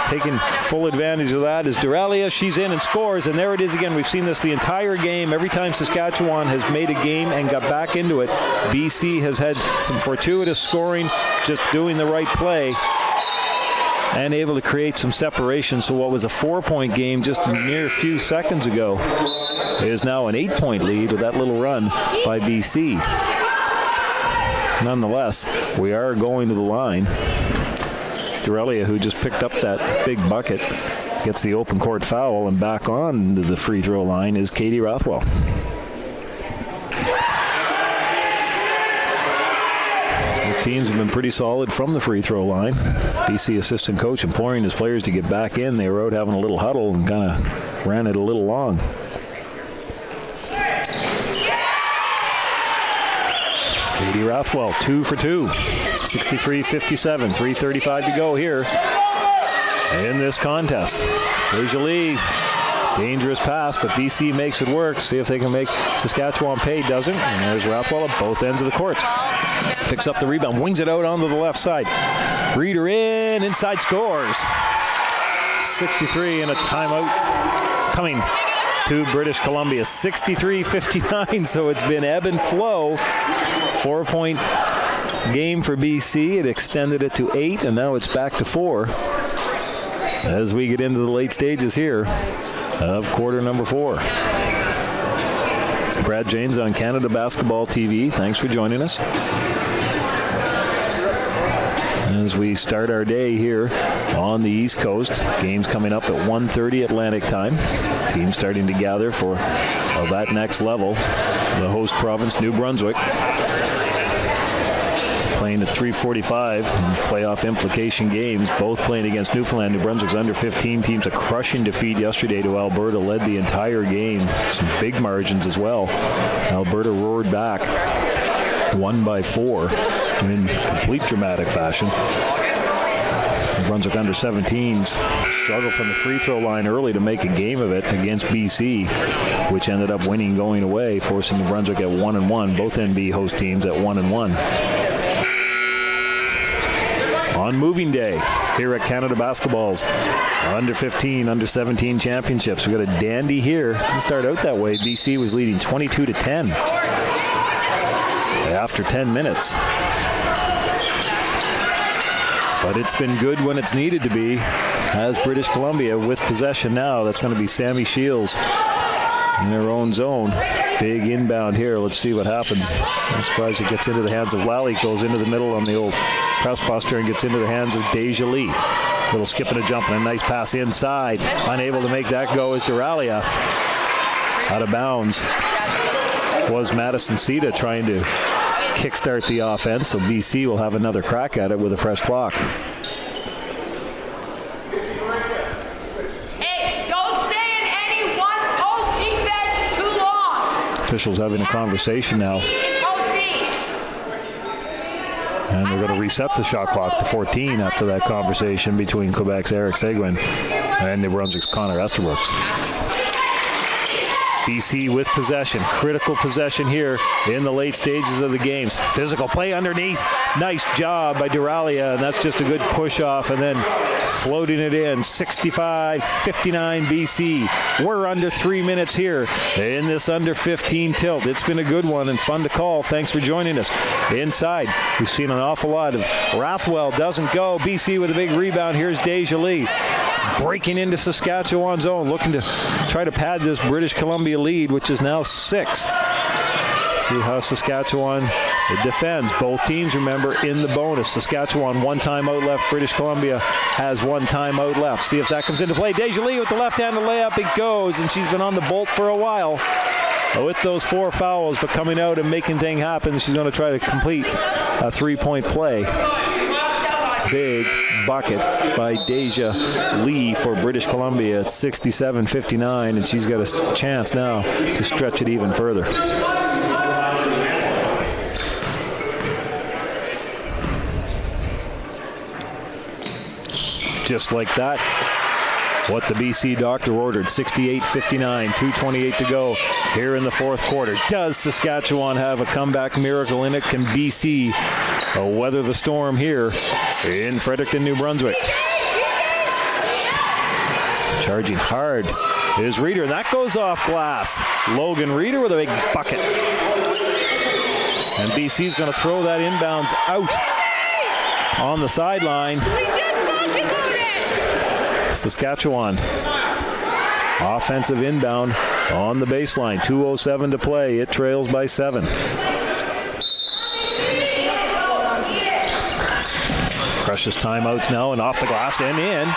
Taking full advantage of that is Duralia. She's in and scores, and there it is again. We've seen this the entire game. Every time Saskatchewan has made a game and got back into it, BC has had some fortuitous scoring, just doing the right play, and able to create some separation. So what was a 4-point game just a mere few seconds ago is now an 8-point lead with that little run by BC. Nonetheless, we are going to the line. Duralia, who just picked up that big bucket, gets the open court foul, and back on to the free throw line is Katie Rothwell. The teams have been pretty solid from the free throw line. BC assistant coach imploring his players to get back in. They were out having a little huddle and kind of ran it a little long. Katie Rothwell, 2 for 2. 63-57, 3:35 to go here in this contest. Deja Lee, dangerous pass, but BC makes it work. See if they can make Saskatchewan pay. Doesn't. And there's Rothwell at both ends of the court. Picks up the rebound, wings it out onto the left side. Reader inside scores. 63 and a timeout coming to British Columbia. 63-59, so it's been ebb and flow. 4-point game for BC. It extended it to 8, and now it's back to 4 as we get into the late stages here of quarter number 4. Brad James on Canada Basketball TV. Thanks for joining us as we start our day here on the East Coast. Games coming up at 1:30 Atlantic time. Teams starting to gather for that next level. The host province, New Brunswick, playing at 3:45 playoff implication games, both playing against Newfoundland. New Brunswick's under-15 teams. A crushing defeat yesterday to Alberta, led the entire game. Some big margins as well. Alberta roared back, won by 4 in complete dramatic fashion. New Brunswick under-17s struggled from the free throw line early to make a game of it against BC, which ended up winning going away, forcing New Brunswick at 1-1. Both NB host teams at 1-1. On moving day here at Canada Basketball's under-15, under-17 championships. We've got a dandy here. We start out that way. BC was leading 22-10 after 10 minutes. But it's been good when it's needed to be, as British Columbia with possession now. That's going to be Sammy Shields in their own zone. Big inbound here. Let's see what happens. I'm surprised it gets into the hands of Lali. Goes into the middle on the old press buster and gets into the hands of Deja Lee. Little skip and a jump and a nice pass inside. Unable to make that go is Duralia. Out of bounds was Madison Sita trying to kickstart the offense, so BC will have another crack at it with a fresh clock. Hey, don't stay in any one post defense too long. Officials having a conversation now. And they're going to reset the shot clock to 14 after that conversation between Quebec's Eric Seguin and New Brunswick's Connor Esterbrooks. BC with possession. Critical possession here in the late stages of the games. Physical play underneath. Nice job by Duralia, and that's just a good push off, and then floating it in. 65-59 BC. We're under 3 minutes here in this under 15 tilt. It's been a good one and fun to call. Thanks for joining us. Inside, we've seen an awful lot of Rothwell doesn't go. BC with a big rebound. Here's Deja Lee breaking into Saskatchewan's zone, looking to try to pad this British Columbia lead, which is now 6. See how Saskatchewan It defends. Both teams, remember, in the bonus. Saskatchewan, 1 timeout left. British Columbia has 1 timeout left. See if that comes into play. Neyha Lali with the left-handed layup. It goes, and she's been on the bolt for a while. With those 4 fouls, but coming out and making things happen, she's going to try to complete a 3-point play. Big bucket by Neyha Lali for British Columbia at 67-59, and she's got a chance now to stretch it even further. Just like that, what the BC doctor ordered, 68-59, 2:28 to go here in the fourth quarter. Does Saskatchewan have a comeback miracle in it? Can BC weather the storm here in Fredericton, New Brunswick? Charging hard is Reeder, and that goes off glass. Logan Reeder with a big bucket. And BC's going to throw that inbounds out on the sideline. Saskatchewan, offensive inbound on the baseline. 2:07 to play. It trails by 7. Precious timeouts now, and off the glass and in.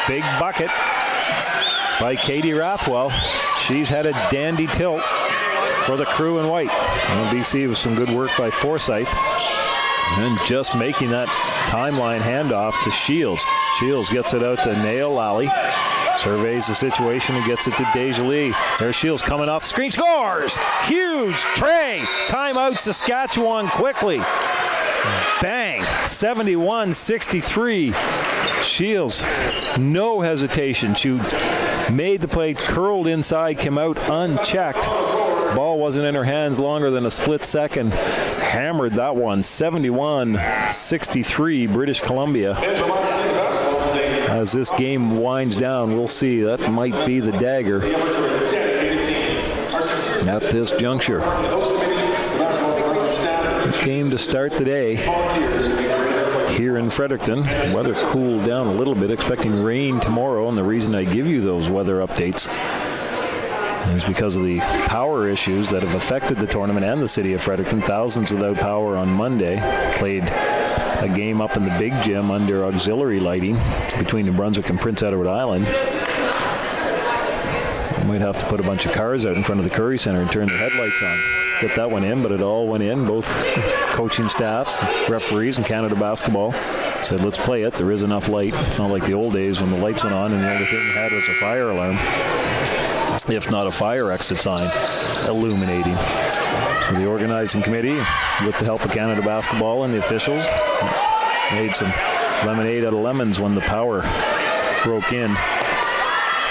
Big bucket by Katie Rathwell. She's had a dandy tilt for the crew in white. And BC with some good work by Forsyth. And just making that timeline handoff to Shields. Shields gets it out to Neyha Lali. Surveys the situation and gets it to Neyha Lali. There's Shields coming off the screen. Scores! Huge tray. Timeout Saskatchewan quickly. Bang. 71-63. Shields, no hesitation. She made the play, curled inside, came out unchecked. Ball wasn't in her hands longer than a split second. Hammered that one. 71-63 British Columbia. As this game winds down, we'll see. That might be the dagger at this juncture. Game to start today here in Fredericton. Weather cooled down a little bit, expecting rain tomorrow, and the reason I give you those weather updates is because of the power issues that have affected the tournament and the city of Fredericton. Thousands without power on Monday. Played a game up in the big gym under auxiliary lighting between New Brunswick and Prince Edward Island. We might have to put a bunch of cars out in front of the Curry Center and turn the headlights on. Get that one in, but it all went in. Both coaching staffs, referees, and Canada Basketball said, let's play it. There is enough light. It's not like the old days when the lights went on and the only thing you had was a fire alarm, if not a fire exit sign illuminating. So the organizing committee, with the help of Canada Basketball and the officials, made some lemonade out of lemons when the power broke in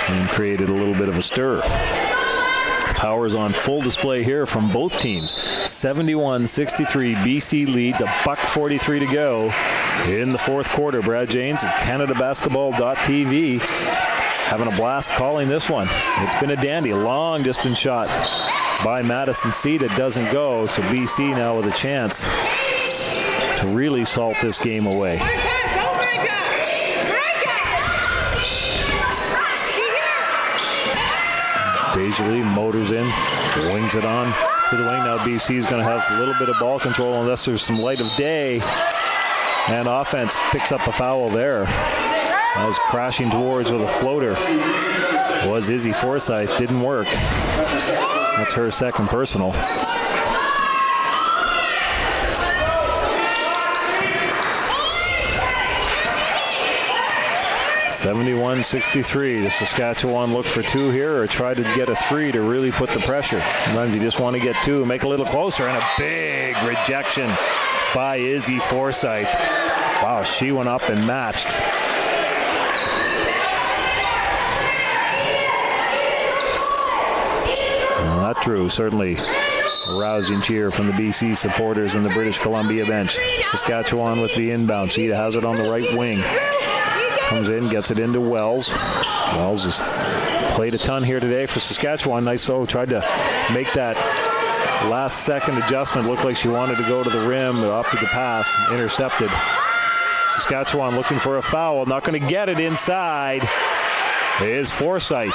and created a little bit of a stir. Power's on full display here from both teams. 71-63, BC leads, a $1:43 to go in the fourth quarter. Brad James at CanadaBasketball.tv having a blast calling this one. It's been a dandy, long distance shot by Madison Seed. It doesn't go, so BC now with a chance to really salt this game away. Neyha Lali motors in, wings it on to the wing. Now BC is going to have a little bit of ball control unless there's some light of day. And offense picks up a foul there. I was crashing towards with a floater. Was Izzy Forsyth. Didn't work. That's her second personal. 71-63. Does Saskatchewan look for 2 here or try to get a 3 to really put the pressure? Sometimes you just want to get 2, make it a little closer, and a big rejection by Izzy Forsyth. Wow, she went up and matched. Well, that drew certainly a rousing cheer from the BC supporters and the British Columbia bench. Saskatchewan with the inbound. Sita has it on the right wing. Comes in, gets it into Wells. Wells has played a ton here today for Saskatchewan. Nice tried to make that last second adjustment. Looked like she wanted to go to the rim, but opted the pass, intercepted. Saskatchewan looking for a foul, not going to get it inside. Is Forsyth.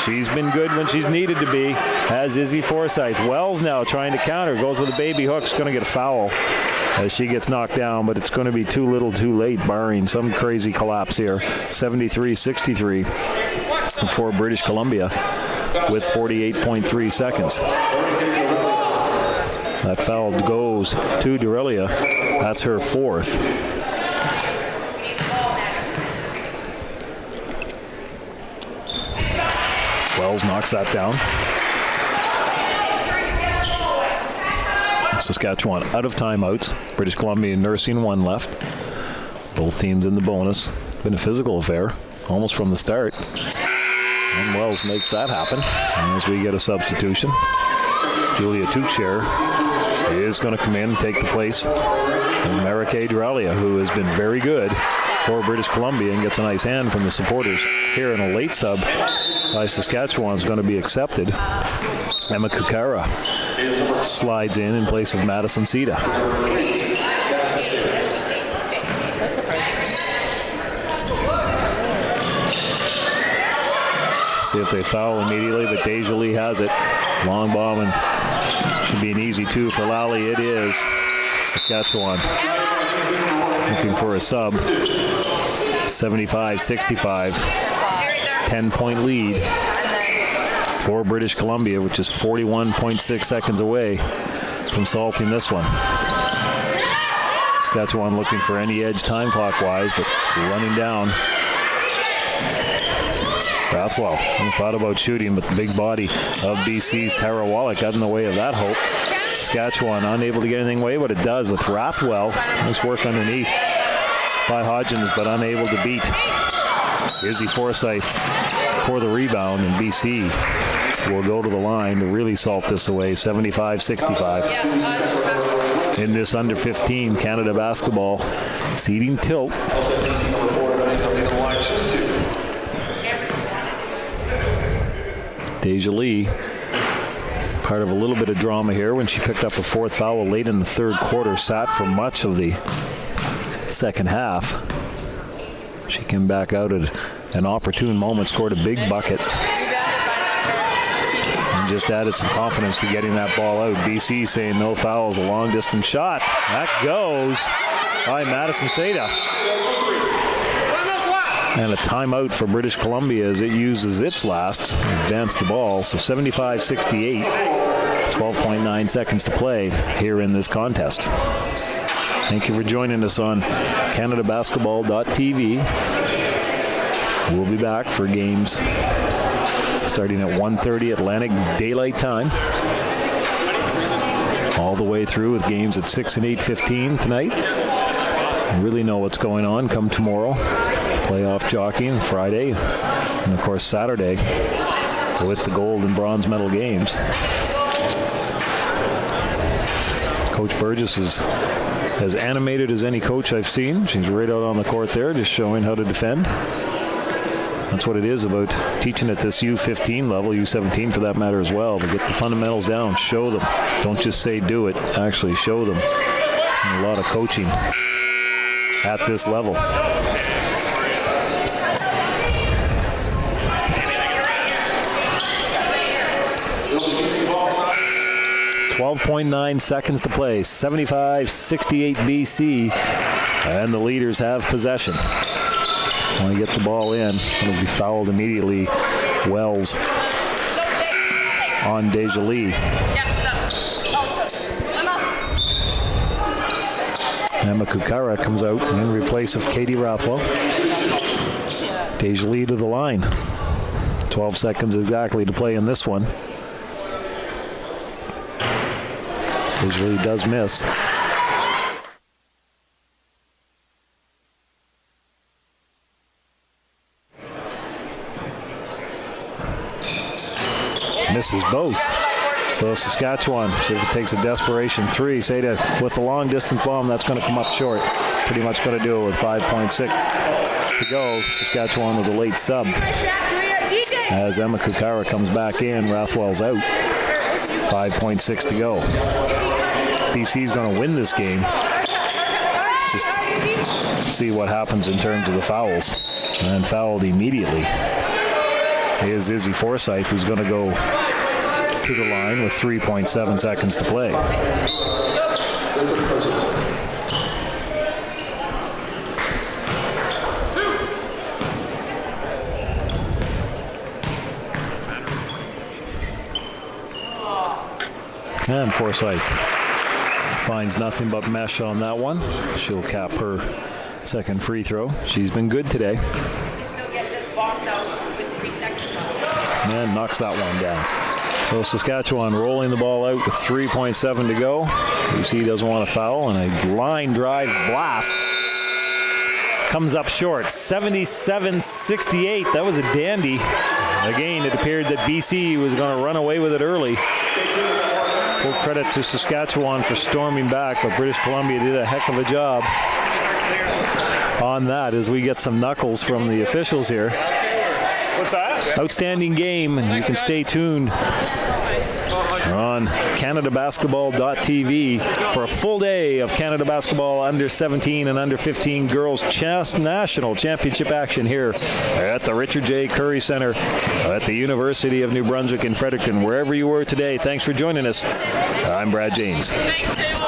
She's been good when she's needed to be. as Izzy Forsyth. Wells now trying to counter. Goes with a baby hook. She's going to get a foul as she gets knocked down, but it's going to be too little too late, barring some crazy collapse here. 73-63 for British Columbia with 48.3 seconds. That foul goes to Dorelia. That's her fourth. Wells knocks that down. Saskatchewan out of timeouts. British Columbia nursing one left. Both teams in the bonus. Been a physical affair almost from the start. And Wells makes that happen as we get a substitution. Julia Tuchscher is going to come in and take the place of Marike Dorelia, who has been very good for British Columbia and gets a nice hand from the supporters. Here in a late sub by Saskatchewan is going to be accepted. Emma Kukara slides in place of Madison Sita. That's surprising. See if they foul immediately, but Deja Lee has it. Long bomb, and should be an easy two for Lally. It is. Saskatchewan looking for a sub. 75-65. 10-point lead for British Columbia, which is 41.6 seconds away from salting this one. Saskatchewan looking for any edge time clock-wise, but running down. Rathwell thought about shooting, but the big body of BC's Tara Wallach got in the way of that hope. Saskatchewan unable to get anything away, but it does with Rathwell. Nice work underneath by Hodgins, but unable to beat Izzy Forsyth for the rebound, and BC will go to the line to really salt this away. 75-65. In this under 15 Canada basketball seeding tilt. Deja Lee, part of a little bit of drama here when she picked up a fourth foul late in the third quarter, sat for much of the second half. She came back out at an opportune moment, scored a big bucket, and just added some confidence to getting that ball out. BC saying no fouls, a long distance shot. That goes by Madison Seda. And a timeout for British Columbia as it uses its last to advance the ball. So 75-68, 12.9 seconds to play here in this contest. Thank you for joining us on CanadaBasketball.tv. We'll be back for games starting at 1:30 Atlantic Daylight Time, all the way through with games at 6 and 8:15 tonight. You really know what's going on come tomorrow. Playoff jockeying Friday, and of course Saturday with the gold and bronze medal games. Coach Burgess is as animated as any coach I've seen. She's right out on the court there, just showing how to defend. That's what it is about teaching at this U15 level, U17 for that matter as well, to get the fundamentals down, show them. Don't just say do it, actually show them. And a lot of coaching at this level. 12.9 seconds to play. 75-68 BC, and the leaders have possession. Want to get the ball in. It'll be fouled immediately. Wells on Deja Lee. Emma Kukara comes out in replace of Katie Rathwell. Deja Lee to the line. 12 seconds exactly to play in this one. Deja Lee does miss. Misses both. So Saskatchewan, see if it takes a desperation three. Seda with the long distance bomb, that's going to come up short. Pretty much going to do it with 5.6 to go. Saskatchewan with a late sub. As Emma Kukara comes back in, Rathwell's out. 5.6 to go. BC's going to win this game. Just see what happens in terms of the fouls. And fouled immediately is Izzy Forsyth, who's going to go to the line with 3.7 seconds to play. And Forsyth finds nothing but mesh on that one. She'll cap her second free throw. She's been good today. Still get this box out with 3 seconds left. And knocks that one down. So Saskatchewan rolling the ball out with 3.7 to go. BC doesn't want to foul, and a line drive blast comes up short. 77-68. That was a dandy. Again, it appeared that BC was going to run away with it early. Full credit to Saskatchewan for storming back, but British Columbia did a heck of a job on that as we get some knuckles from the officials here. What's that? Outstanding game, and you can stay tuned on CanadaBasketball.tv for a full day of Canada Basketball under 17 and under 15 girls national championship action here at the Richard J. Curry Center at the University of New Brunswick in Fredericton. Wherever you were today, thanks for joining us. I'm Brad James. Thanks,